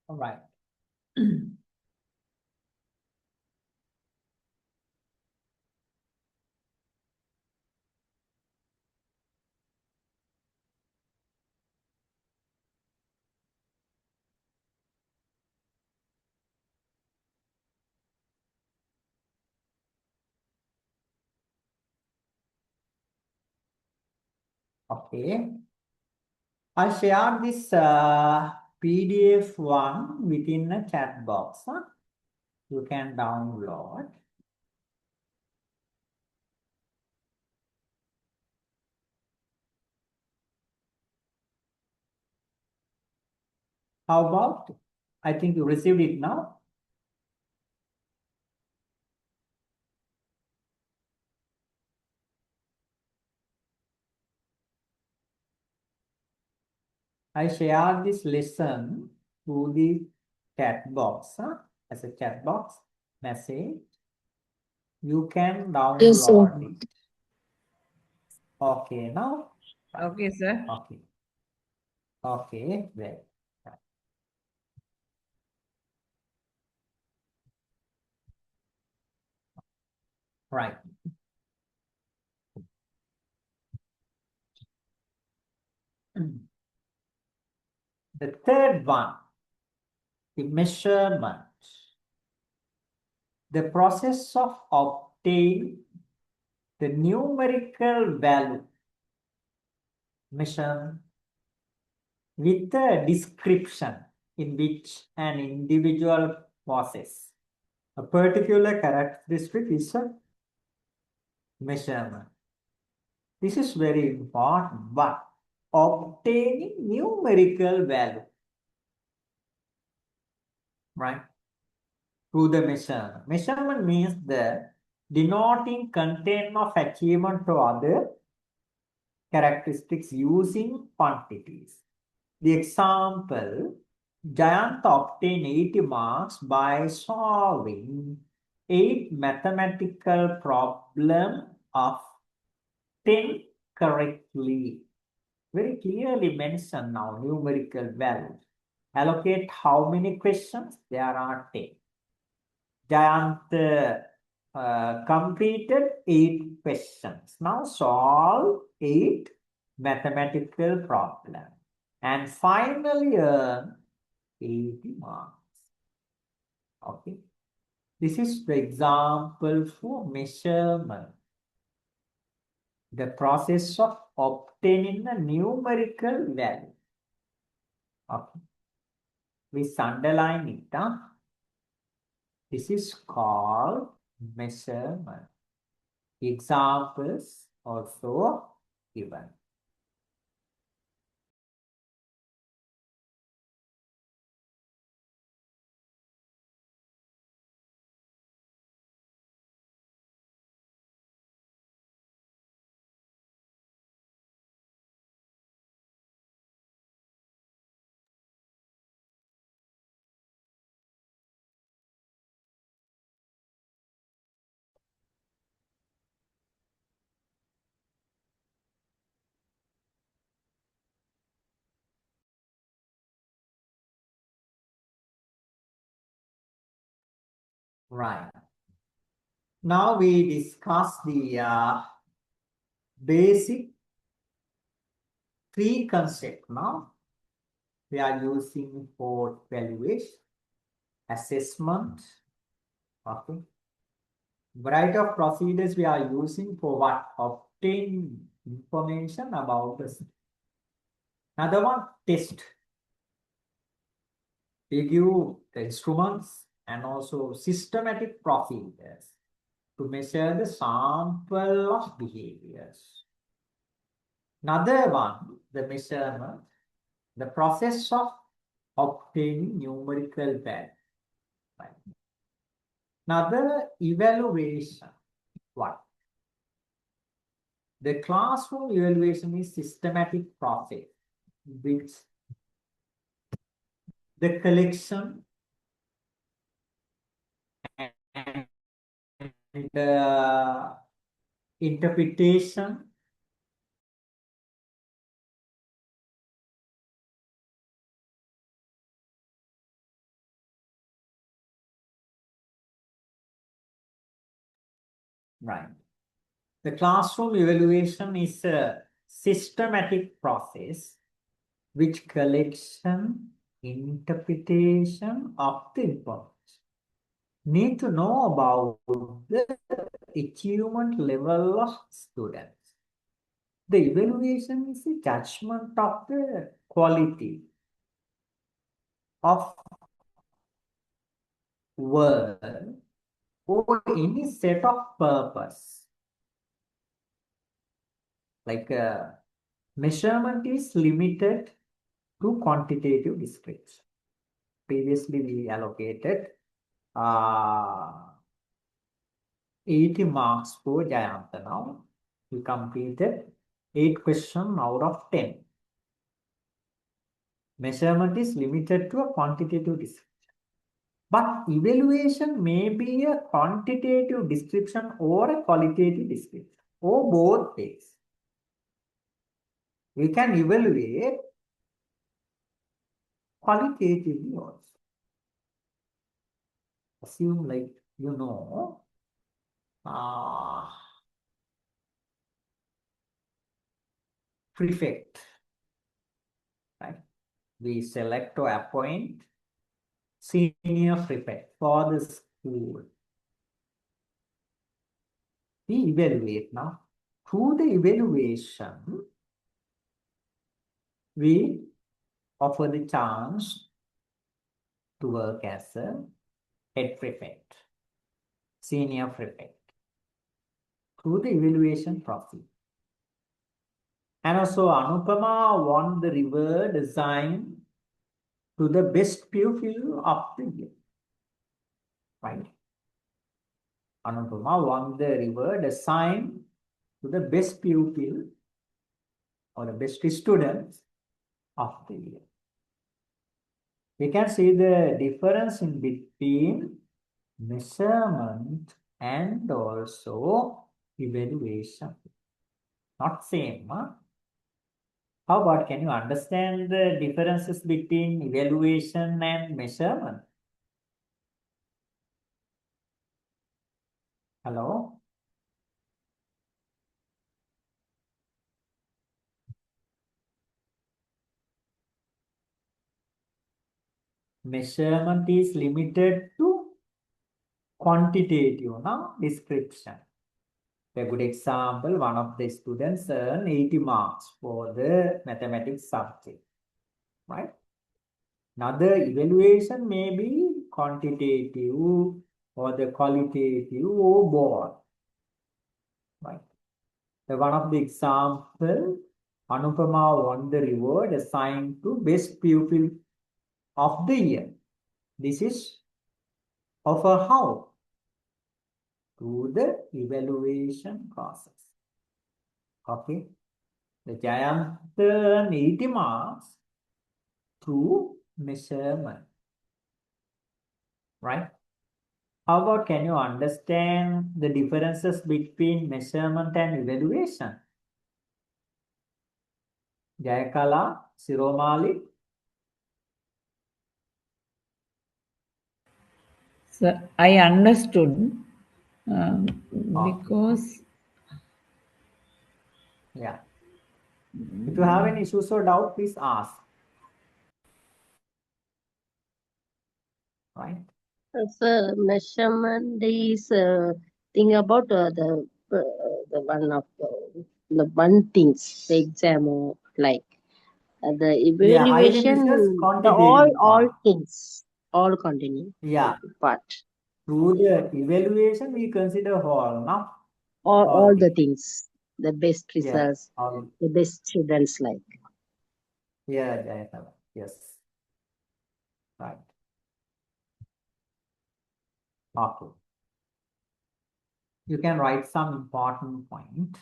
All right. Okay. I shared this PDF one within a chat box. Huh? You can download. How about? I think you received it now. I shared this lesson to the chat box, huh? As a chat box message. You can Yes, sir. download it. Okay, now? Okay, sir. Okay. Okay, there. Right. The third one, the measurement. The process of obtaining the numerical value measure with a description in which an individual possesses a particular characteristic is a measurement. This is very important, but obtaining numerical value, right, through the measurement. Measurement means the denoting content of achievement to other characteristics using quantities. The example, Jayant obtained 80 marks by solving 8 mathematical problems of 10 correctly. Very clearly mentioned now numerical values. Allocate how many questions? There are 10. Jayant completed 8 questions. Now solve 8 mathematical problems. And finally earn 80 marks. Okay. This is the example for measurement. The process of obtaining a numerical value. Okay. We underline it. Huh? This is called measurement. Examples also given. Right. Now we discuss the basic 3 concepts now. We are using for evaluation, assessment. Okay. Variety of procedures we are using for what? Obtain information about the system. Another one, test. We give the instruments and also systematic procedures to measure the sample of behaviors. Another one, the measurement, the process of obtaining numerical value. Right. Another, evaluation. What? The classroom evaluation is systematic process which the collection and the interpretation right. The classroom evaluation is a systematic process which collection, interpretation of the information. Need to know about the achievement level of students. The evaluation is a judgment of the quality of work or any set of purpose. Like measurement is limited to quantitative description. Previously, we allocated 80 marks for Jayanta. Now, we completed 8 questions out of 10. Measurement is limited to a quantitative description. But evaluation may be a quantitative description or a qualitative description, or both ways. We can evaluate qualitatively also. Assume like prefect, right? We select or appoint senior prefect for the school. We evaluate now. Through the evaluation, we offer the chance to work as a head prefect, senior prefect, through the evaluation process. And also Anupama won the reward assigned to the best pupil of the year. Right? Anupama won the reward assigned to the best pupil or the best students of the year. We can see the difference in between measurement and also evaluation. Not same, huh? How about, can you understand the differences between evaluation and measurement? Hello? Measurement is limited to quantitative description. A good example, one of the students earned 80 marks for the mathematics subject, right? Another evaluation may be quantitative or the qualitative or both, right? The one of the example, Anupama won the reward assigned to best pupil of the year. This is offer how? Through the evaluation process. Okay. The Jayant earned 80 marks through measurement. Right? How about, can you understand the differences between measurement and evaluation? Jayakala, Siromali? So I understood because Yeah. If you have any issues or doubt, please ask. Right? So measurement is thing about the one of the one things, the exam or like the Yeah, hiding is just evaluation, the quantitative all part. things, all continue Yeah. part, Through the evaluation, we consider whole, no? all the Things. things, the best Yeah. results, the best students like. Yeah, Jayakala. Yes. Right. Okay. You can write some important point.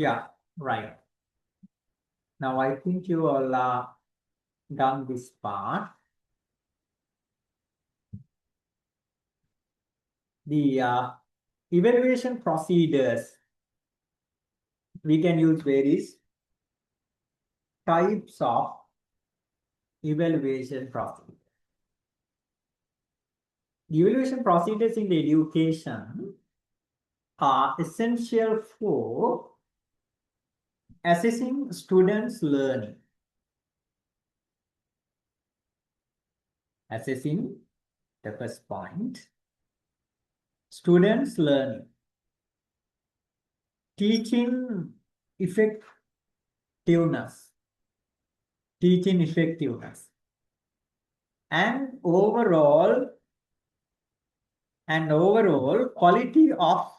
Yeah, right. Now I think you all are done this part. The evaluation procedures, we can use various types of evaluation procedures. The evaluation procedures in the education are essential for assessing students' learning. Assessing the first point. Students' learning. Teaching effectiveness. Teaching effectiveness. And overall quality of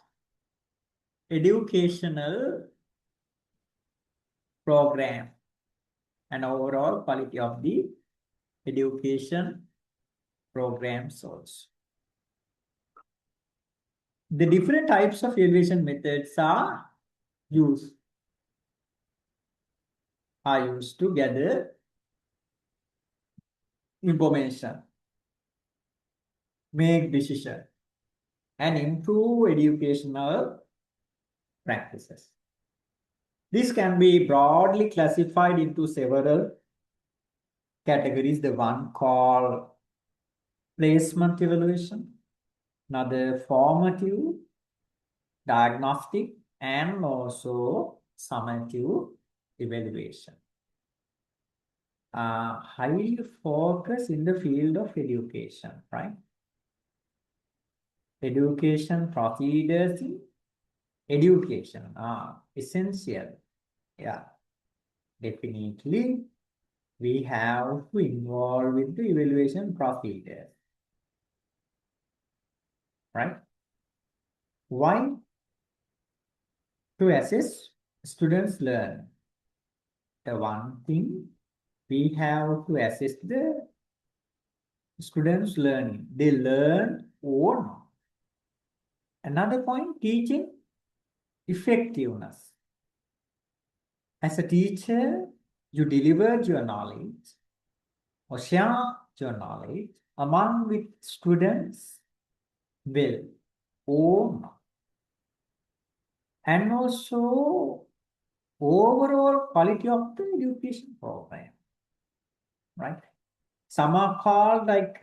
educational program and overall quality of the education programs also. The different types of evaluation methods are used to gather information, make decision, and improve educational practices. This can be broadly classified into several categories. The one called placement evaluation, another formative, diagnostic, and also summative evaluation. Highly focused in the field of education, right? Education procedures in education are essential. Yeah, definitely we have to involve with the evaluation procedures, right? Why? To assess students' learn. The one thing we have to assess the students' learning. They learn or not. Another point, teaching effectiveness. As a teacher, you delivered your knowledge or share your knowledge among with students well or not. And also overall quality of the education program, right? Some are called like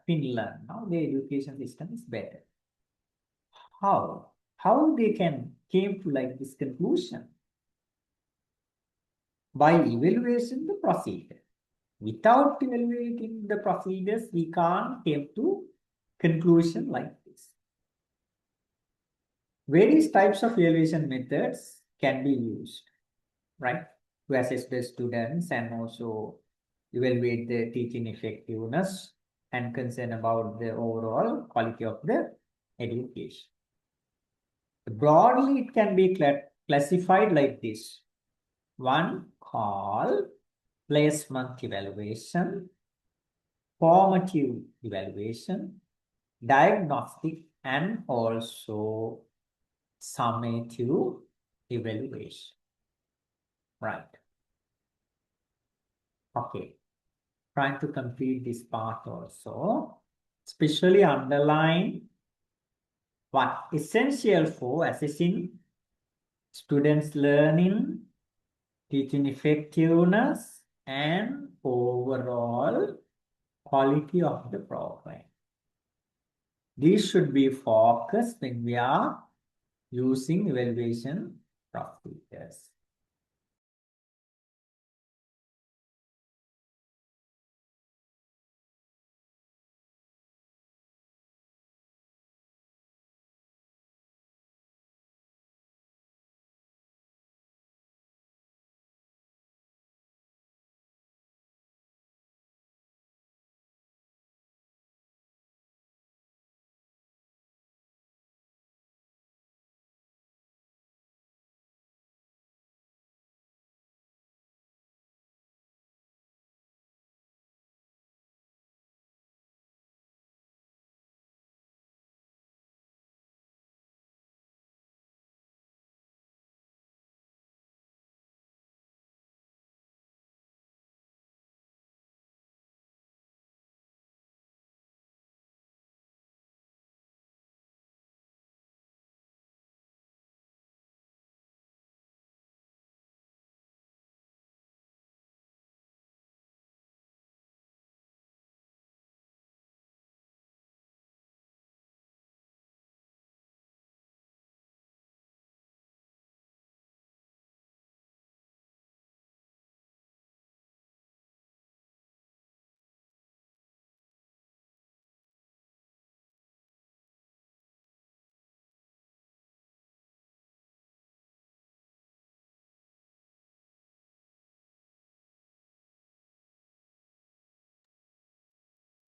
Finland. Now the education system is better. How? How they can came to like this conclusion? By evaluation the procedure. Without evaluating the procedures, we can't came to conclusion like this. Various types of evaluation methods can be used, right? To assess the students and also evaluate the teaching effectiveness and concern about the overall quality of the education. Broadly, it can be classified like this. One called placement evaluation, formative evaluation, diagnostic, and also summative evaluation. Right. Okay. Trying to complete this part also, especially underline what essential for assessing students' learning, teaching effectiveness, and overall quality of the program. These should be focused when we are using evaluation procedures.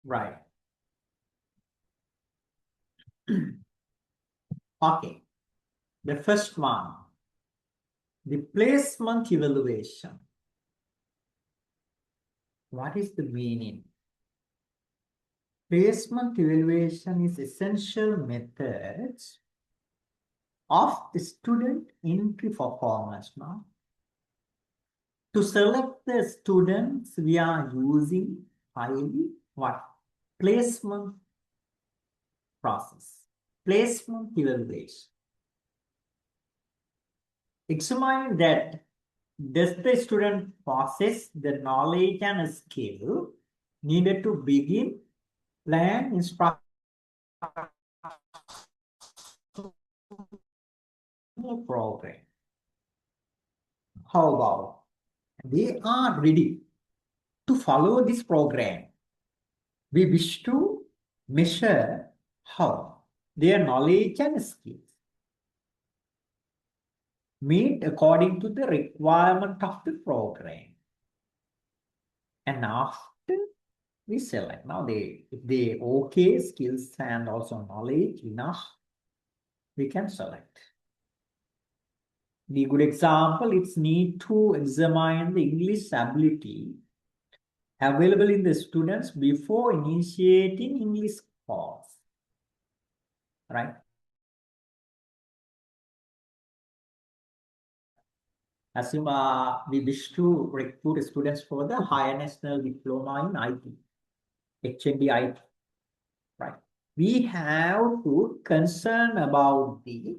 Right. Okay. The first one, the placement evaluation. What is the meaning? Placement evaluation is essential methods of student entry performance. Now, to select the students, we are using highly what? Placement process. Placement evaluation. Examine that does the student possess the knowledge and skill needed to begin, plan, instruct program. How about they are ready to follow this program? We wish to measure how their knowledge and skills meet according to the requirement of the program. And after we select, now if they okay skills and also knowledge enough, we can select. The good example, it's need to examine the English ability available in the students before initiating English course, right? Assume we wish to recruit students for the higher national diploma in IT, HND IT, right? We have to concern about the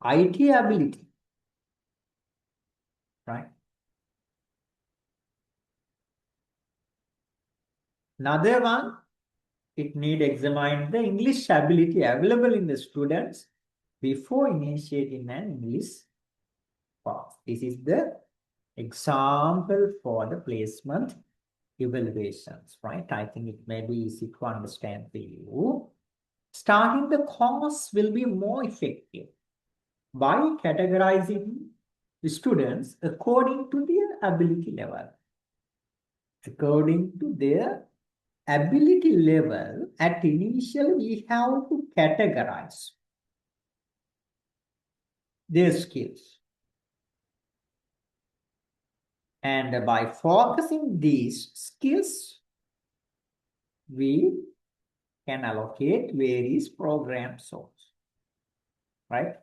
IT ability, right? Another one, it need examine the English ability available in the students before initiating an English course. This is the example for the placement evaluations, right? I think it may be easy to understand for you. Starting the course will be more effective by categorizing the students according to their ability level. According to their ability level, at initial we have to categorize their skills. And by focusing these skills, we can allocate various program sources, right?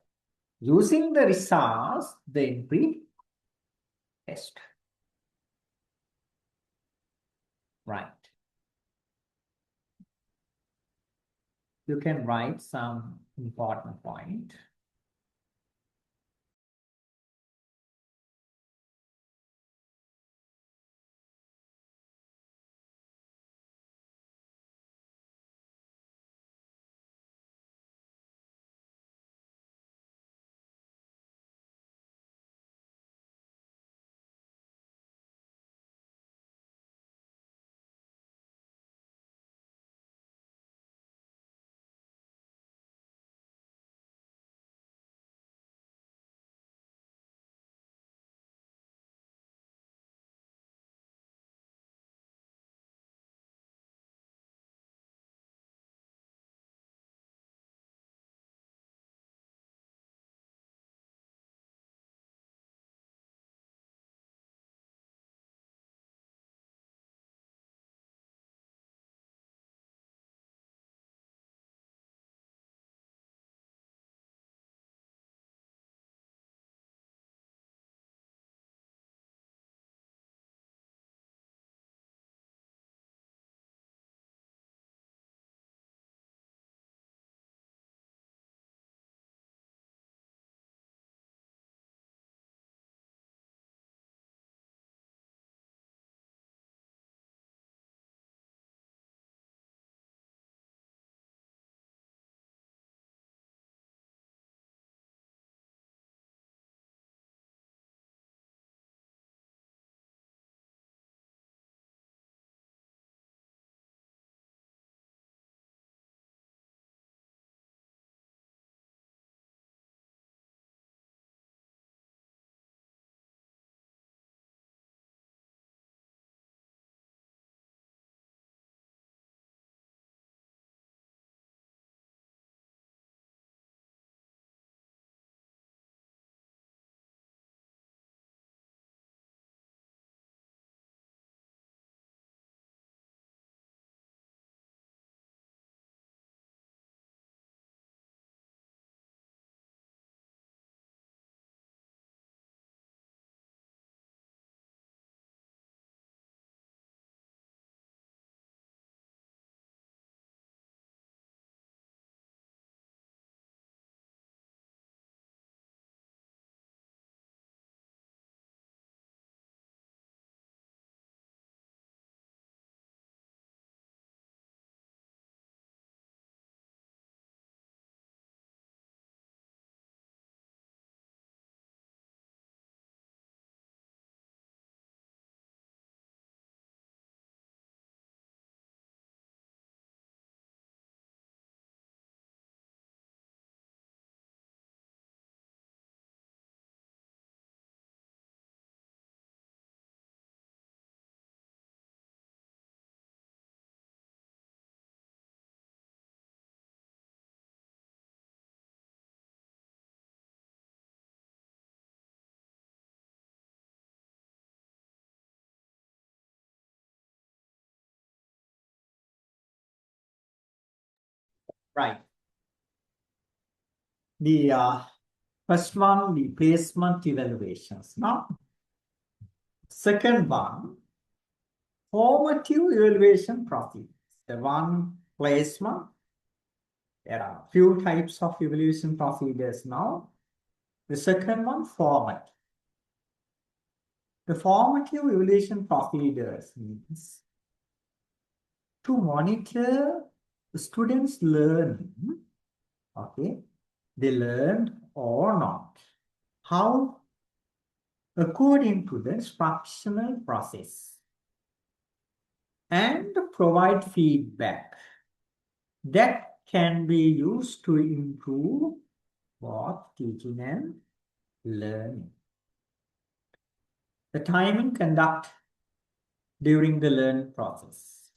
Using the results, the entry test, right? You can write some important point. Right. The first one, the placement evaluations. Now, second one, formative evaluation procedures. The one placement. There are few types of evaluation procedures now. The second one, format. The formative evaluation procedures means to monitor the students' learning. Okay, they learned or not. How? According to the instructional process. And provide feedback that can be used to improve both teaching and learning. The timing conduct during the learning process.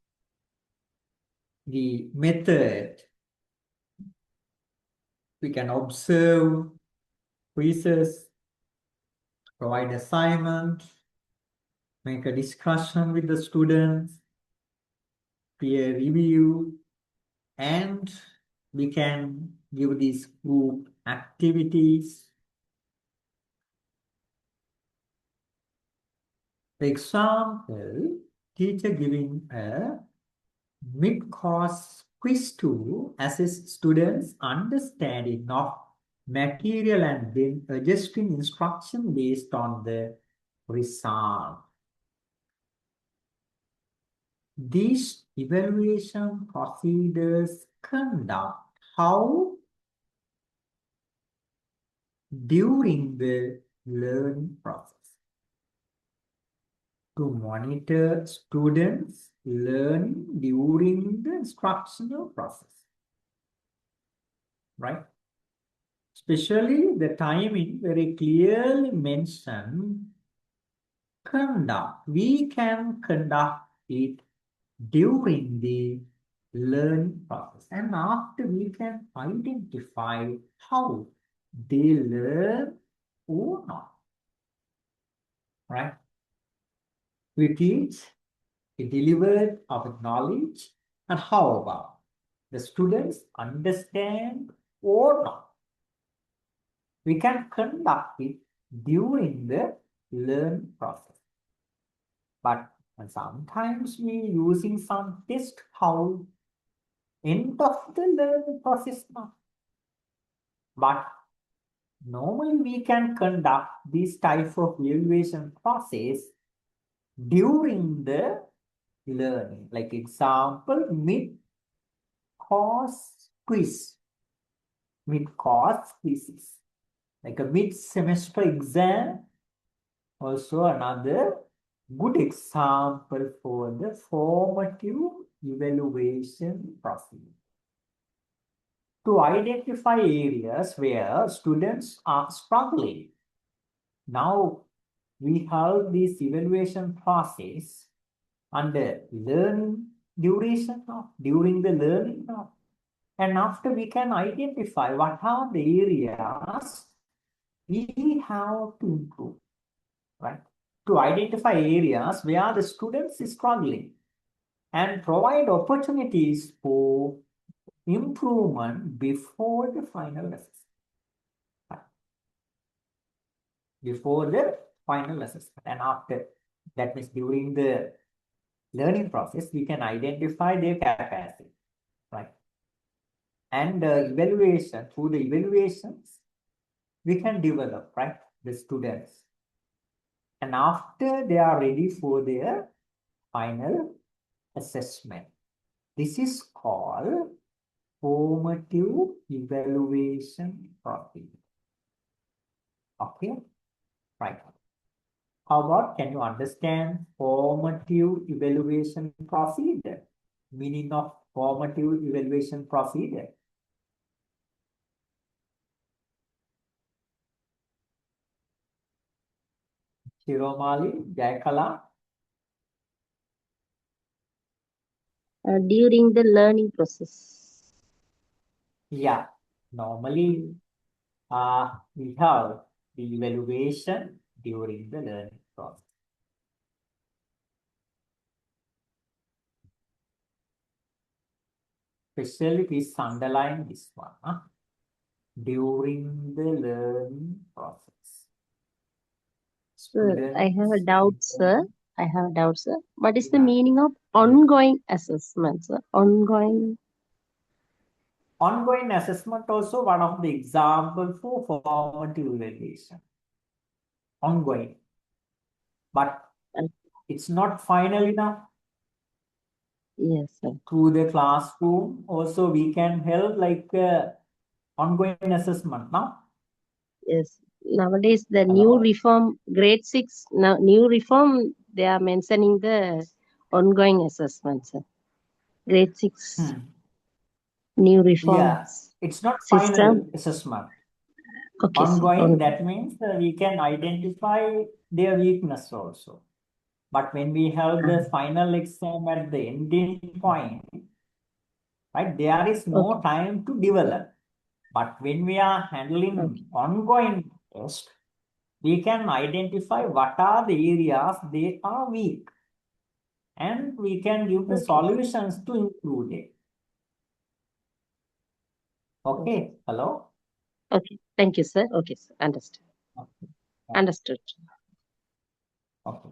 The method, we can observe, quizzes, provide assignment, make a discussion with the students, peer review, and we can give these group activities. For example, teacher giving a mid-course quiz to assess students' understanding of material and then adjusting instruction based on the result. These evaluation procedures conduct how? During the learning process. To monitor students' learning during the instructional process. Right? Especially the timing very clearly mentioned conduct. We can conduct it during the learning process. And after we can identify how they learn or not. Right? We teach, we deliver our knowledge, and how about the students understand or not? We can conduct it during the learning process. But sometimes we using some test how end of the learning process now. But normally we can conduct this type of evaluation process during the learning. Like example, mid-course quiz. Mid-course quizzes. Like a mid-semester exam. Also another good example for the formative evaluation process. To identify areas where students are struggling. Now we have this evaluation process under learning duration now, during the learning now. And after we can identify what are the areas we have to improve, right? To identify areas where the students is struggling and provide opportunities for improvement before the final assessment. Right? Before the final assessment. And after, that means during the learning process, we can identify their capacity, right? And evaluation, through the evaluations, we can develop, right, the students. And after they are ready for their final assessment, this is called formative evaluation process. Okay, right. How about, can you understand formative evaluation procedure? Meaning of formative evaluation procedure. Shiromali, Jayakala. During the learning process. Yeah, normally we have the evaluation during the learning process. Especially please underline this one. During the learning process. Sir, I have a Students. doubt, sir. I have a doubt, sir. What is the Yeah. meaning of ongoing assessment, sir? Ongoing. Ongoing assessment also one of the example for formative evaluation. Ongoing. But it's not final enough. Yes, sir. Through the classroom, also we can help like ongoing assessment now. Yes. Nowadays, the Hello? new reform, grade 6, now new reform, they are mentioning the ongoing assessment, sir. Grade 6, new reform Yeah, it's not system. final assessment. Okay, Ongoing, sir. that means we can identify their weakness also. But when we have the final exam at the ending point, right, there is no Okay. time to develop. But when we are handling ongoing test, we can identify what are the areas they are weak. And we can give the solutions to improve it. Okay, hello? Okay. Thank you, sir. Okay, sir. Understood. Okay. Understood. Okay.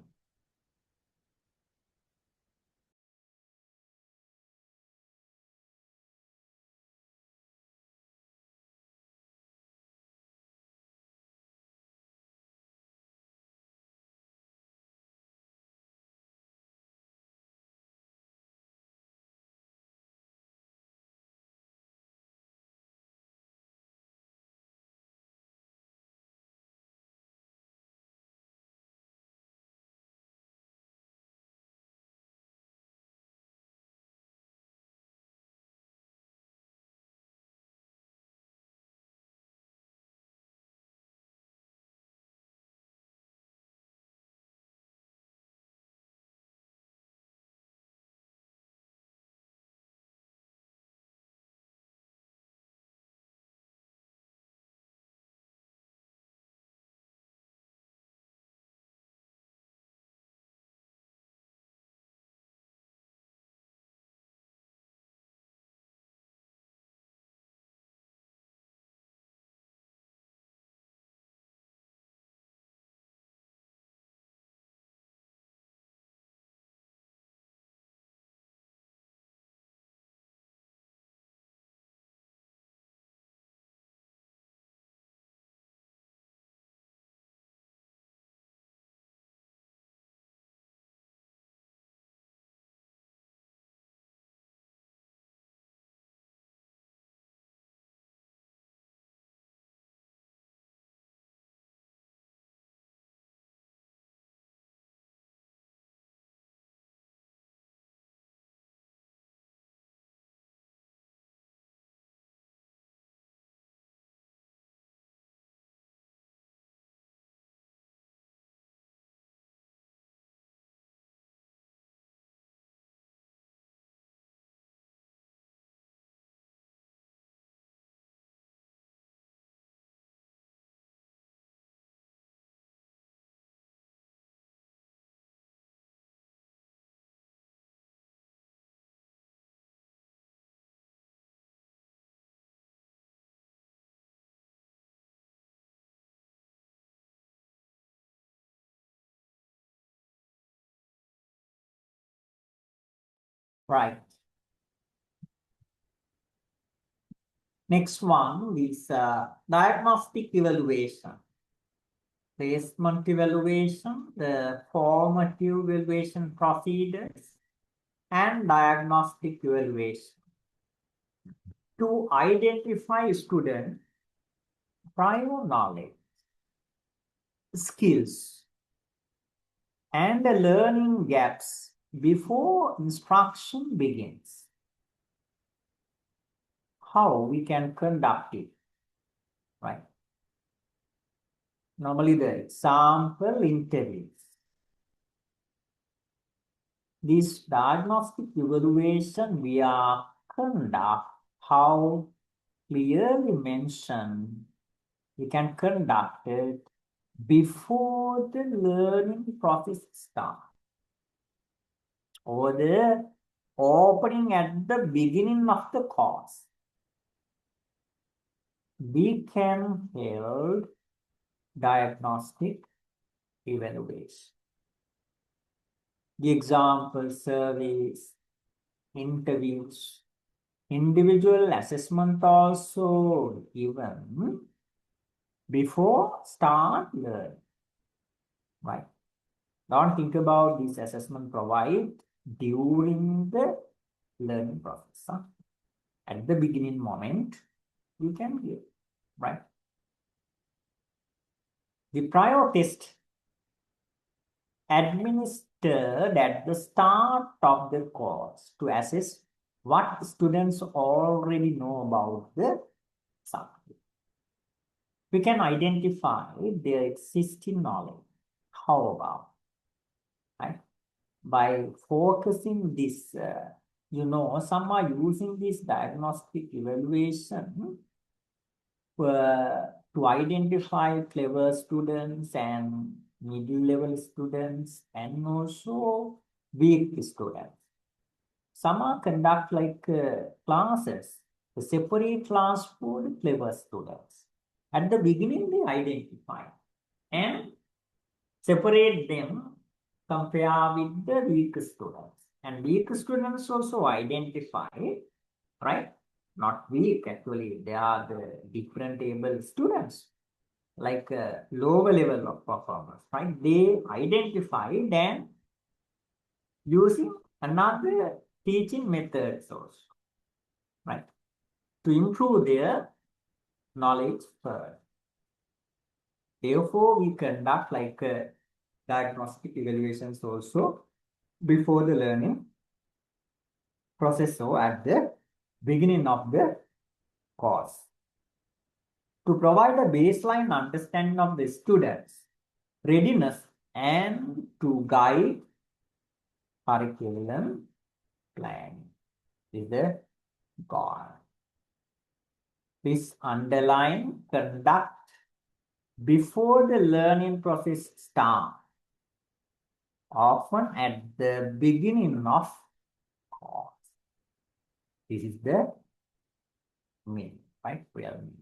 Right. Next one is diagnostic evaluation. Placement evaluation, the formative evaluation procedures, and diagnostic evaluation. To identify student prior knowledge, skills, and the learning gaps before instruction begins. How we can conduct it, right? Normally the example interviews. This diagnostic evaluation we are conduct how clearly mentioned we can conduct it before the learning process starts or the opening at the beginning of the course, we can hold diagnostic evaluation. The example surveys, interviews, individual assessment also given before start learning, right? Don't think about this assessment provide during the learning process. Huh? At the beginning moment, you can give, right? The prior test administered at the start of the course to assess what students already know about the subject. We can identify their existing knowledge. How about, right? By focusing this, some are using this diagnostic evaluation to identify clever students and middle-level students and also weak students. Some are conduct like classes, the separate class for the clever students. At the beginning, they identify and separate them, compare with the weak students. And weak students also identify, right? Not weak, actually, they are the different able students, like lower level of performance, right? They identified and using another teaching methods also, right? To improve their knowledge further. Therefore, we conduct like diagnostic evaluations also before the learning process, so at the beginning of the course, to provide a baseline understanding of the students' readiness and to guide curriculum planning is the goal. This underline conduct before the learning process starts, often at the beginning of course. This is the meaning, right? Real meaning.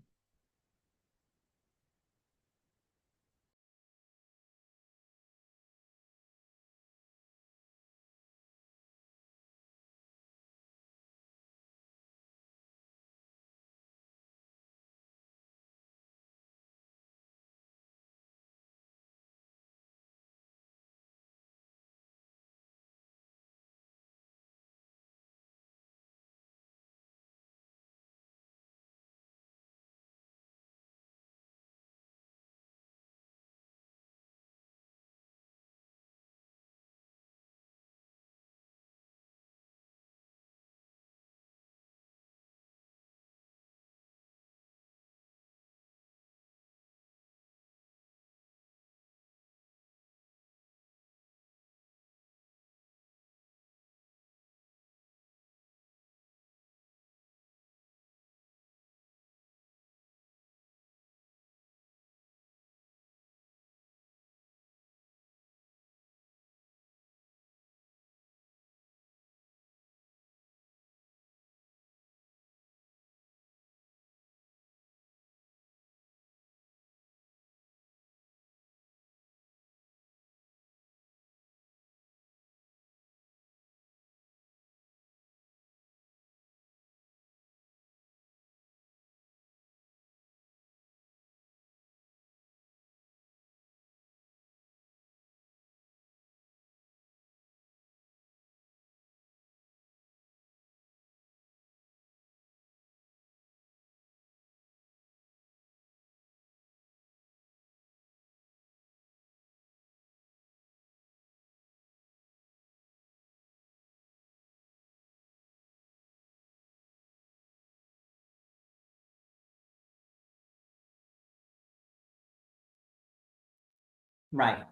Right.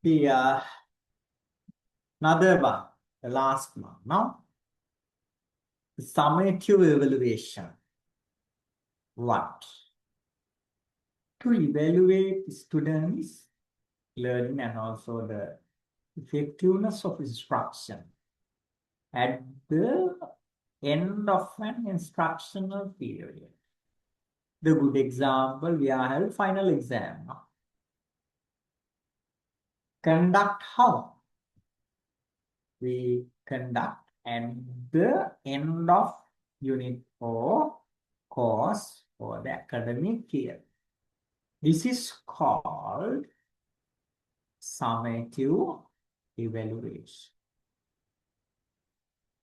The another one, the last one. Now, summative evaluation. What? To evaluate students' learning and also the effectiveness of instruction. at the end of an instructional period. The good example, we are having final exam now. Conduct how? We conduct at the end of unit or course for the academic year. This is called summative evaluation.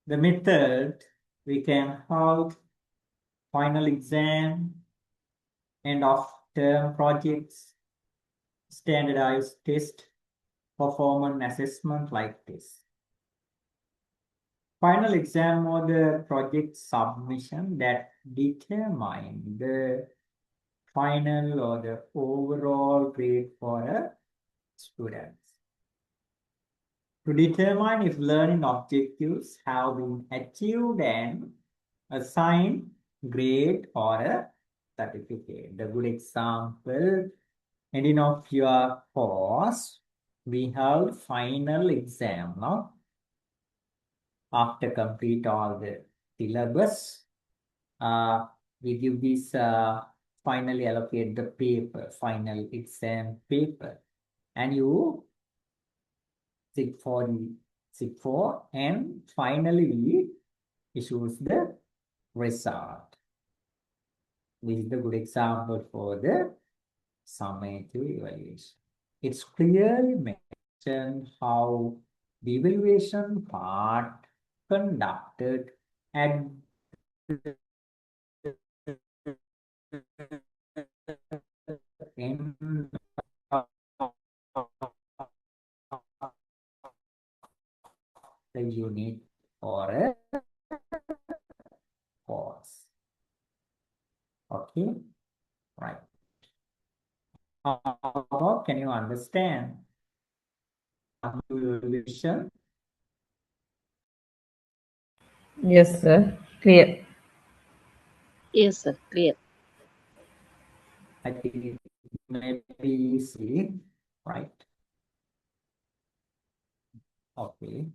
The method, we can have final exam, end of term projects, standardized test, performance assessment like this. Final exam or the project submission that determine the final or the overall grade for a student. To determine if learning objectives have been achieved and assign grade or a certificate. The good example, ending of your course, we have final exam now. After complete all the syllabus, we give this finally allocate the paper, final exam paper, and you sit for and finally we issues the result. This is the good example for the summative evaluation. It's clearly mentioned how the evaluation part conducted at the end of the unit or a course. Okay, right. How can you understand evaluation? Yes, sir. Clear. Yes, sir. Clear. I think it may be easy, right? Okay.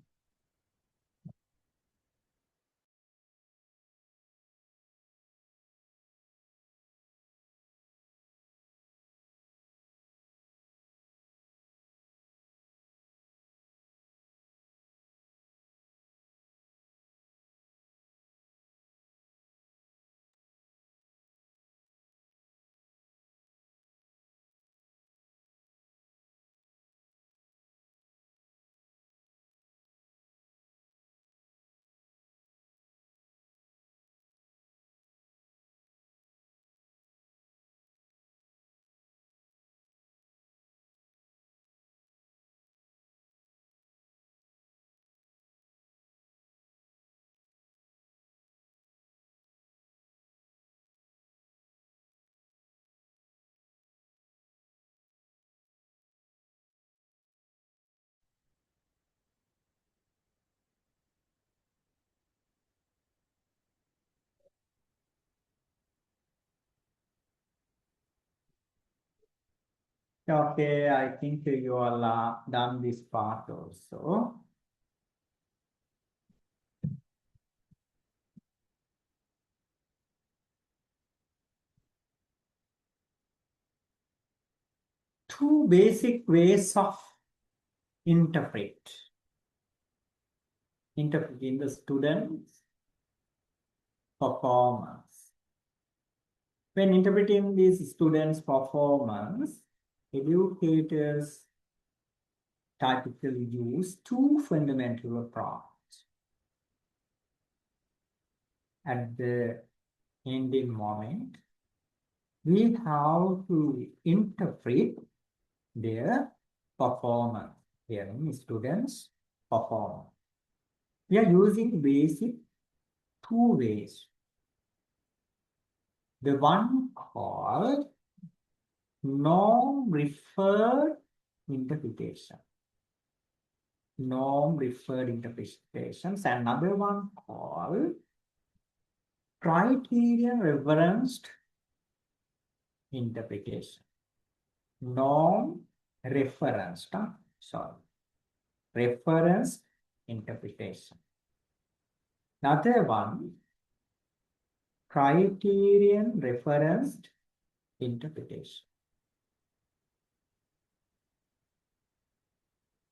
Okay, I think you all done this part also. Two basic ways of interpreting the student's performance. When interpreting these students' performance, educators typically use two fundamental approaches. At the ending moment, we have to interpret their performance. Here, students' performance. We are using basic two ways. The one called norm-referred interpretation. Norm-referred interpretations. Another one called criterion-referenced interpretation. Norm-referenced, sorry, reference interpretation. Another one, criterion referenced interpretation.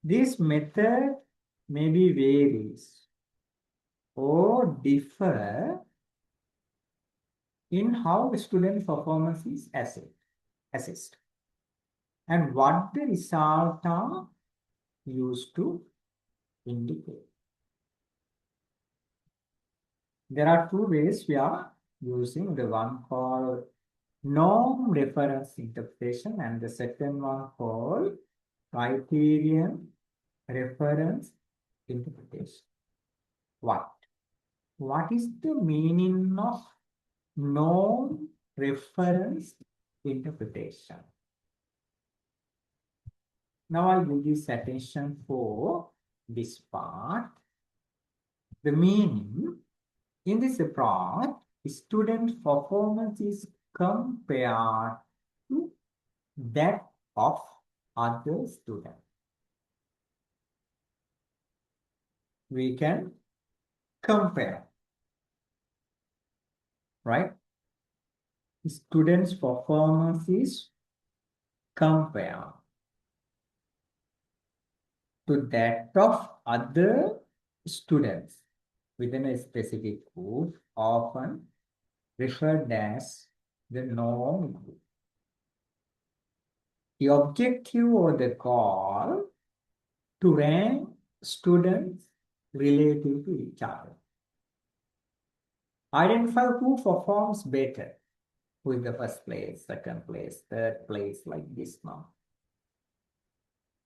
This method maybe varies or differ in how student performance is assessed and what the results are used to indicate. There are two ways we are using, the one called norm reference interpretation and the second one called criterion reference interpretation. What is the meaning of norm reference interpretation? Now I'll give this attention for this part. The meaning in this part, student performance is compared to that of other students. We can compare, right? Students' performance is compared to that of other students within a specific group, often referred as the norm group. The objective or the goal to rank students relative to each other. Identify who performs better, who is the first place, second place, third place, like this now.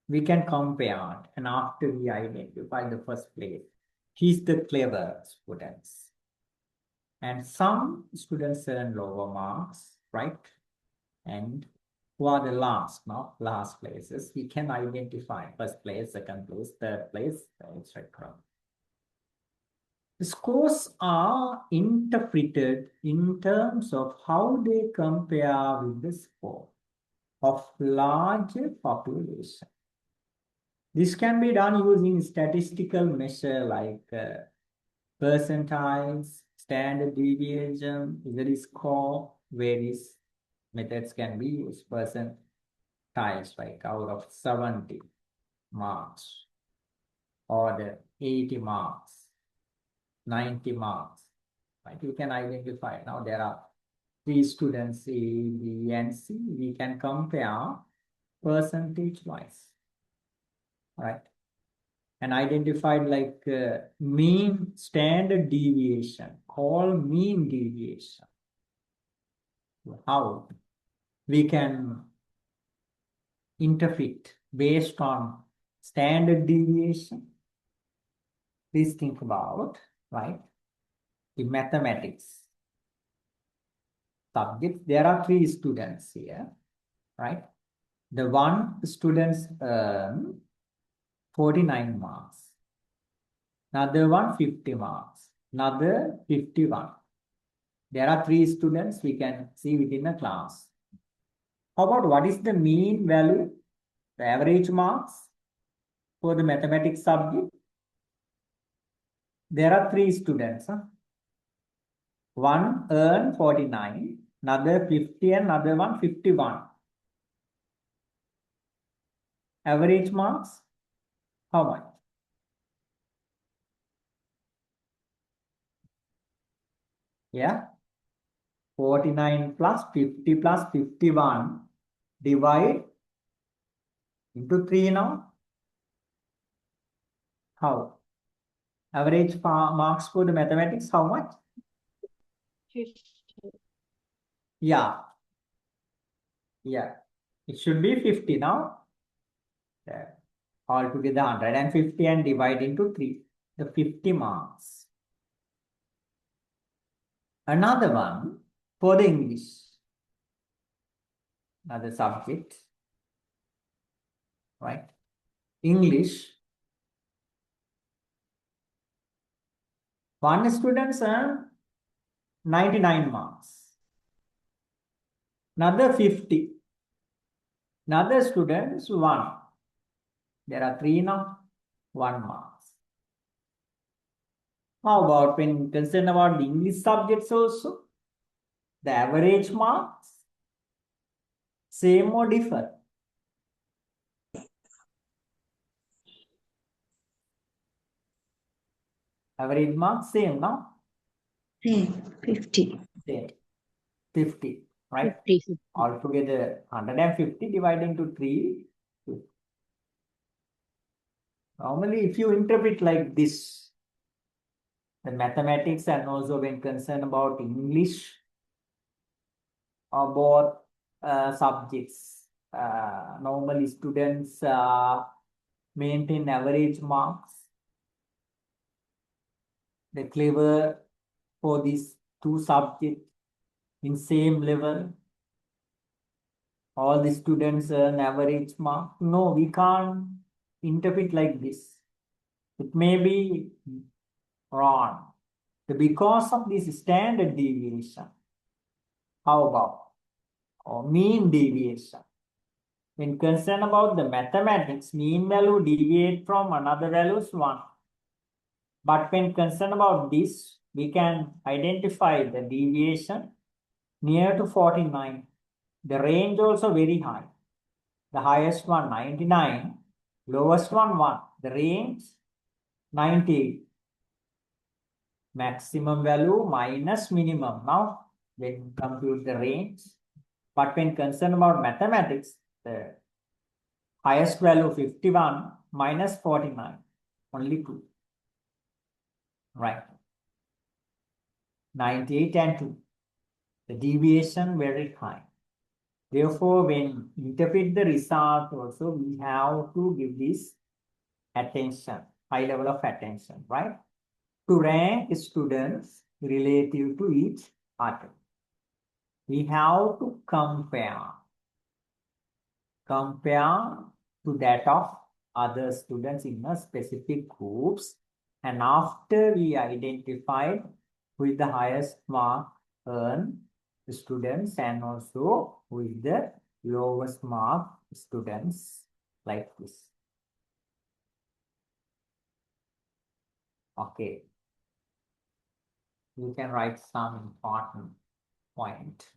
We can compare, and after we identify the first place, he's the clever students. And some students earn lower marks, right? And who are the last, not last places, we can identify first place, second place, third place, etc. The scores are interpreted in terms of how they compare with the score of larger population. This can be done using statistical measure like percentiles, standard deviation, z-score, various methods can be used. Percentiles, like out of 70 marks, or the 80 marks, 90 marks, right? You can identify. Now there are 3 students, A, B, and C. We can compare percentage-wise, right? And identified like mean standard deviation, called mean deviation. How we can interpret based on standard deviation? Please think about, right? In mathematics subject, there are 3 students here, right? The one students earn 49 marks. Another one 50 marks. Another 51. There are 3 students we can see within a class. How about what is the mean value, the average marks for the mathematics subject? There are 3 students. One earned 49, another 50, and another one 51. Average marks, how much? Yeah, 49 plus 50 plus 51, divide into 3 now. How? Average marks for the mathematics, how much? 50. Yeah. It should be 50 now. Yeah. Altogether 150 and divide into 3. The 50 marks. Another one for the English. Another subject. Right? English. One student earned 99 marks. Another 50. Another students 1. There are 3 now. 1 marks. How about when concerned about the English subjects also? The average marks, same or differ? Average marks, same, no? Same, 50. Same, 50, right? 50. Altogether 150 divided into 3. Normally, if you interpret like this, the mathematics and also when concerned about English or both subjects, normally students maintain average marks. They clever for these two subjects in same level. All the students earn average mark. No, we can't interpret like this. It may be wrong. Because of this standard deviation, how about or mean deviation? When concerned about the mathematics, mean value deviate from another value is 1. But when concerned about this, we can identify the deviation near to 49. The range also very high. The highest one 99, lowest one 1. The range 90. Maximum value minus minimum. Now, when compute the range, but when concerned about mathematics, the highest value 51 minus 49, only 2. Right. 98 and 2. The deviation very high. Therefore, when interpret the result also, we have to give this attention, high level of attention, right? To rank students relative to each other. We have to compare to that of other students in a specific groups. And after we identified with the highest mark earned students and also with the lowest mark students like this. Okay. You can write some important point.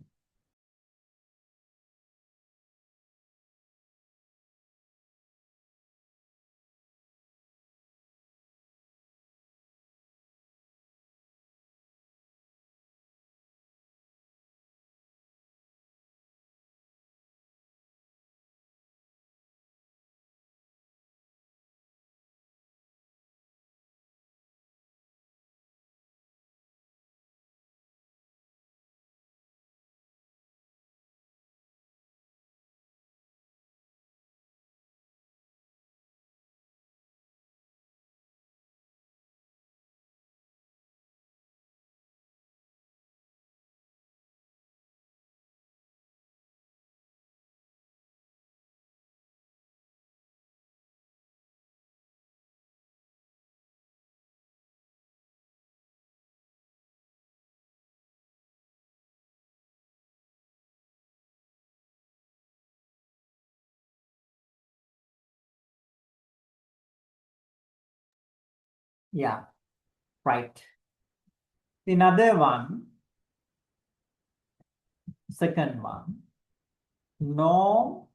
Yeah, right. Another one, second one, no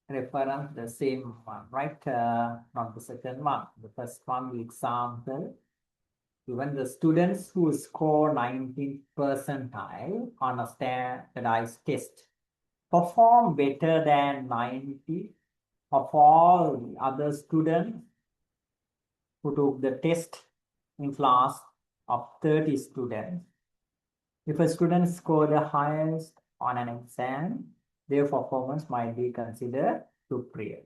reference, the same one, right? Not the second one. The first one, the example, even the students who score 19th percentile on a standardized test perform better than 90 of all the other students who took the test in class of 30 students. If a student scored the highest on an exam, their performance might be considered superior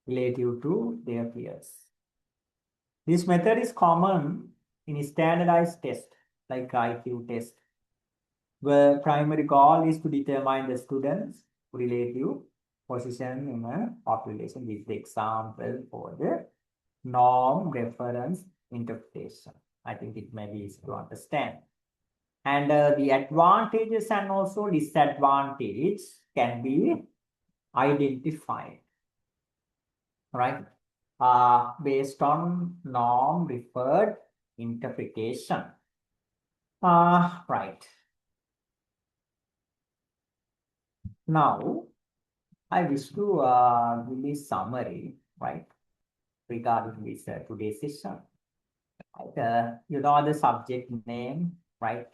relative to their peers. This method is common in standardized tests like IQ test, where primary goal is to determine the student's relative position in a population. This is the example for the norm reference interpretation. I think it may be easy to understand. And the advantages and also disadvantages can be identified, right? based on norm referred interpretation. Right. Now, I wish to give a summary, right, regarding this today's session. Right, you know the subject name, right?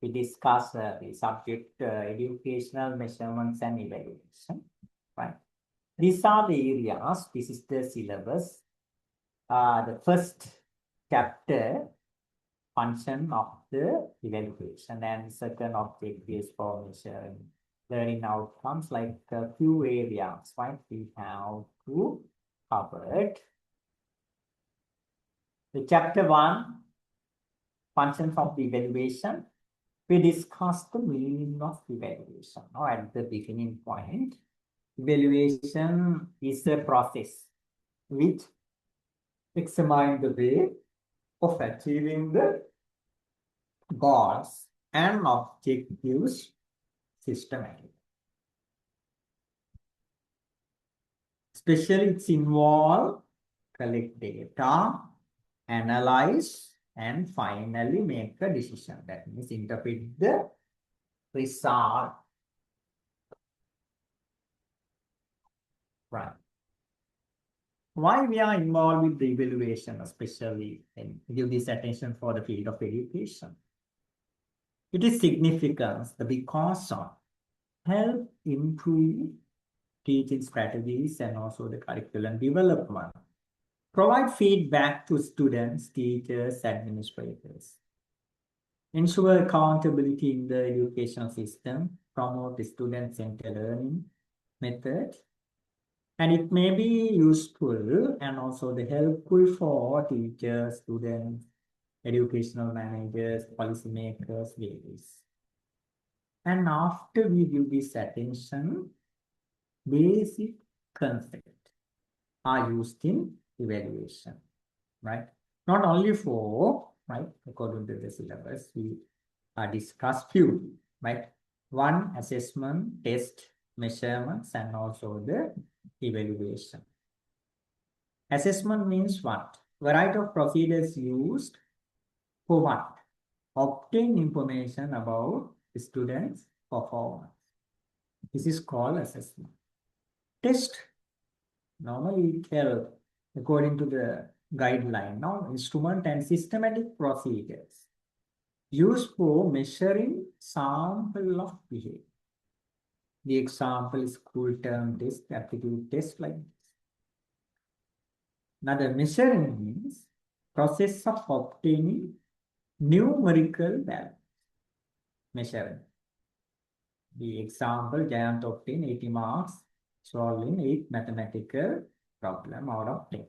We discuss the subject educational measurements and evaluation, right? These are the areas. This is the syllabus. The first chapter, function of the evaluation, and second objectives for measuring learning outcomes, like a few areas, right? We have to cover it. The chapter 1, functions of the evaluation. We discussed the meaning of evaluation. Now, at the beginning point, evaluation is a process which examines the way of achieving the goals and objectives systematically. Especially it's involved collect data, analyze, and finally make a decision. That means interpret the result. Right. Why we are involved with the evaluation, especially, and give this attention for the field of education? It is significant because of help improve teaching strategies and also the curriculum development. Provide feedback to students, teachers, administrators. Ensure accountability in the education system. Promote student-centered learning method. And it may be useful and also the helpful for teachers, students, educational managers, policymakers, various. And after we give this attention, basic concepts are used in evaluation, right? Not only for, right, according to the syllabus, we discuss few, right? One, assessment, test, measurements, and also the evaluation. Assessment means what? Variety of procedures used for what? Obtain information about the students' performance. This is called assessment. Test. Normally it helps according to the guideline. Now, instrument and systematic procedures used for measuring sample of behavior. The example is school term test, aptitude test, like this. Now, the measuring means process of obtaining numerical value. Measuring. The example, Jayant obtained 80 marks solving 8 mathematical problem out of 10.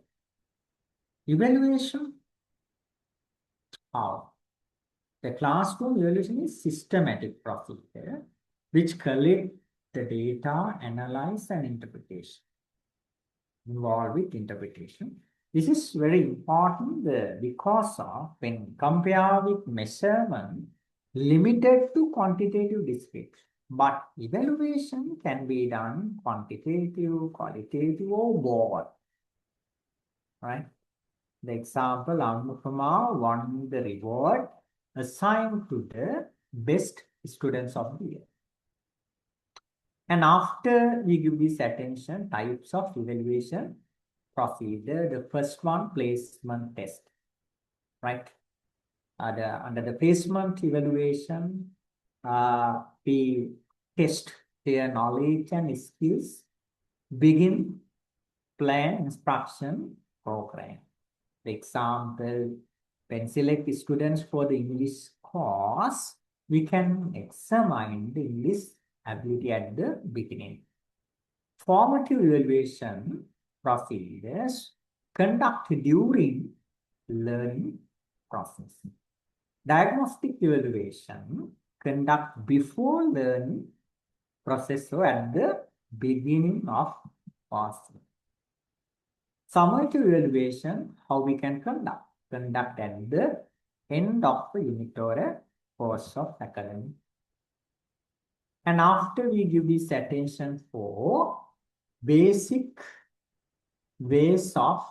Evaluation. How? The classroom evaluation is systematic procedure which collect the data, analyze, and interpretation. Involved with interpretation. This is very important because of when compared with measurement, limited to quantitative description. But evaluation can be done quantitative, qualitative, or both. Right? The example, Anupama won the reward assigned to the best students of the year. And after we give this attention, types of evaluation procedure, the first one, placement test, right? Under the placement evaluation, we test their knowledge and skills, begin, plan, instruction, program. The example, when select students for the English course, we can examine the English ability at the beginning. Formative evaluation procedures conduct during learning process. Diagnostic evaluation conduct before learning process or at the beginning of process. Summative evaluation, how we can conduct at the end of the unit or a course of academic. And after we give this attention for basic ways of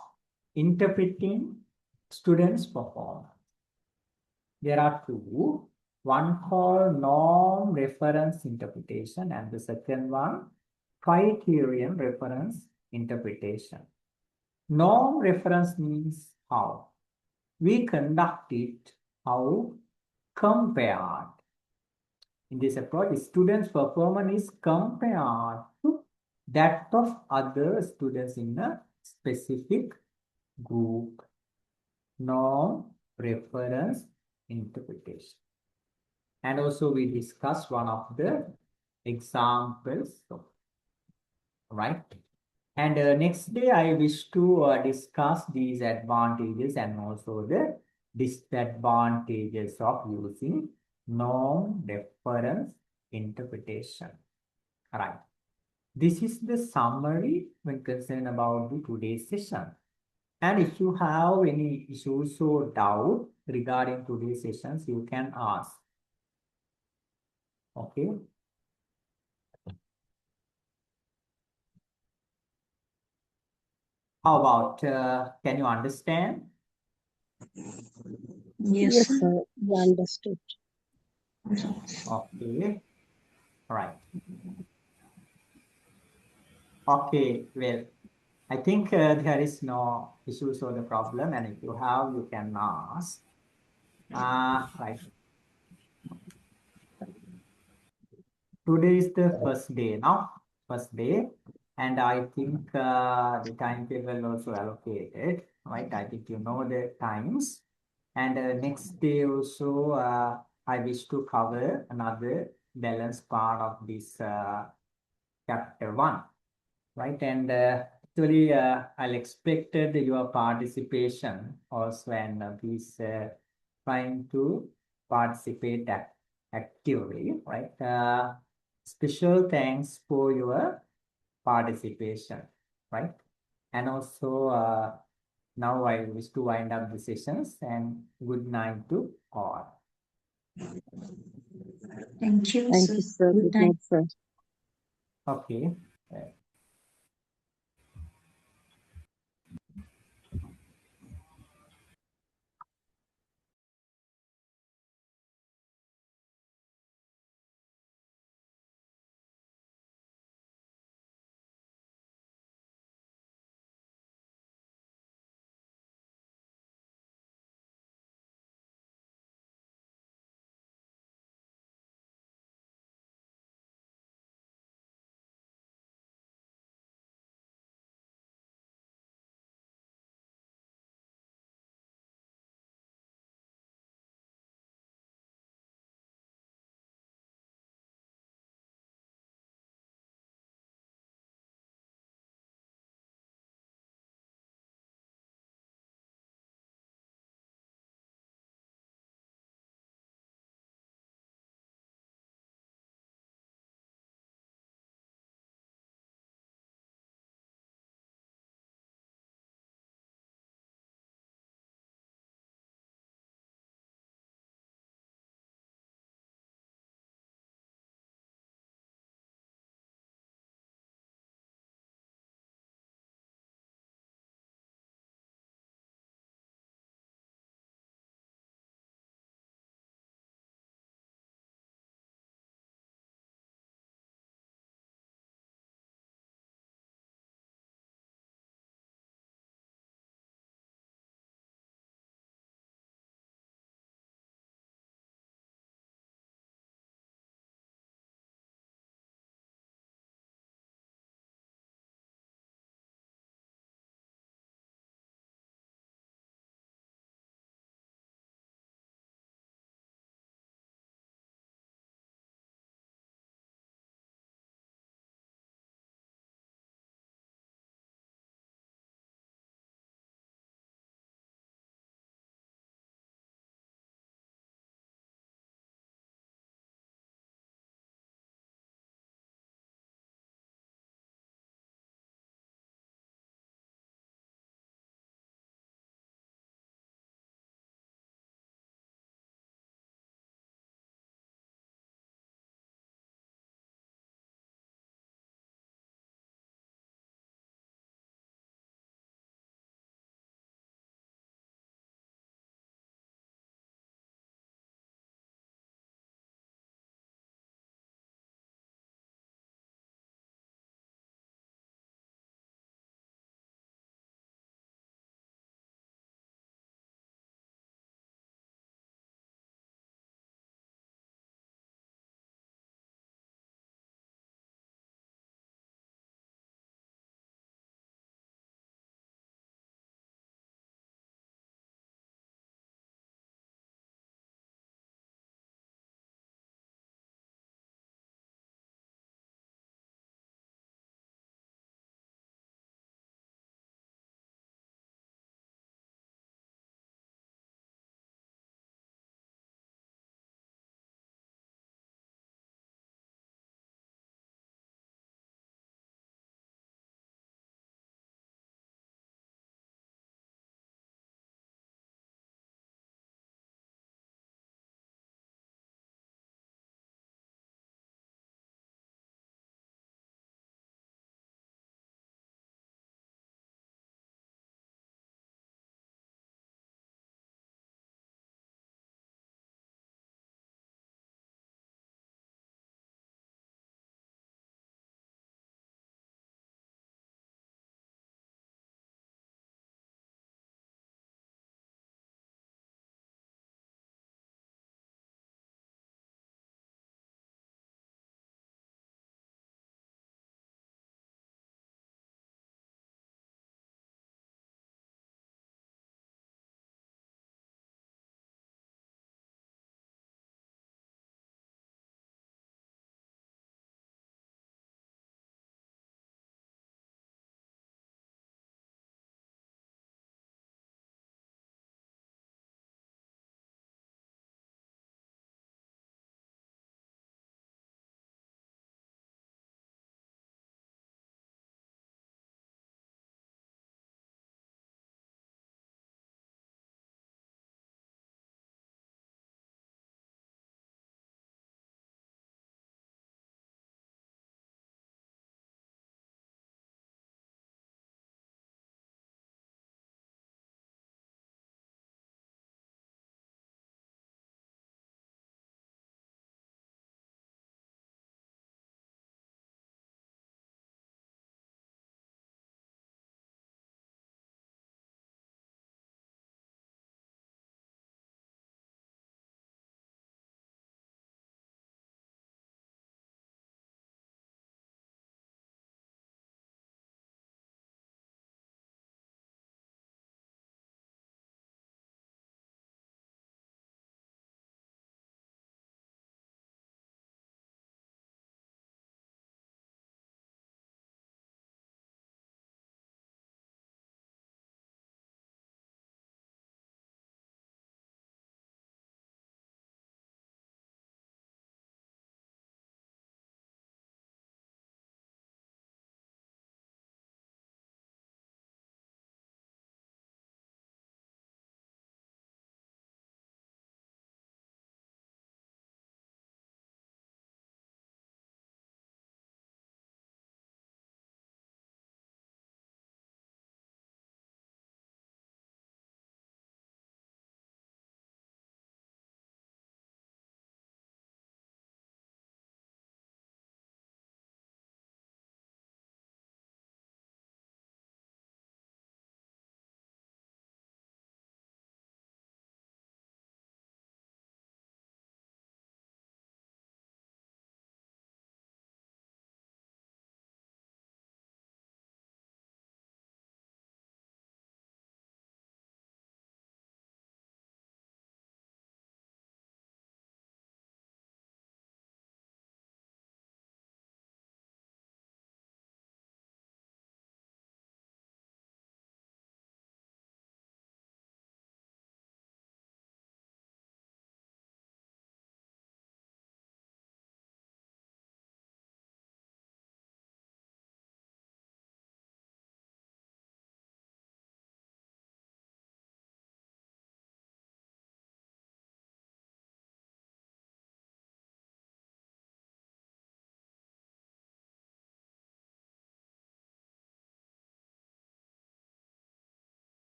interpreting students' performance. There are two. One called norm reference interpretation and the second one criterion reference interpretation. Norm reference means how we conduct it, how compared. In this approach, students' performance is compared to that of other students in a specific group. Norm reference interpretation. And also we discuss one of the examples, right? And next day I wish to discuss these advantages and also the disadvantages of using norm reference interpretation. Right. This is the summary when concerned about the today's session. And if you have any issues or doubt regarding today's sessions, you can ask. Okay. How about, can you understand? Yes, Yes, sir. sir. We understood. Okay. Right. Okay. Well, I think there is no issues or the problem. And if you have, you can ask. Right. Today is the first day now. First day. And I think the timetable also allocated. Right. I think you know the times. And next day also, I wish to cover another balanced part of this chapter 1, right? And actually, I'll expected your participation also, and please trying to participate actively, right? Special thanks for your participation, right? And also, now I wish to wind up the sessions and good night to all. Thank you, Thank sir. you, sir. Good Good night. night, sir. Okay.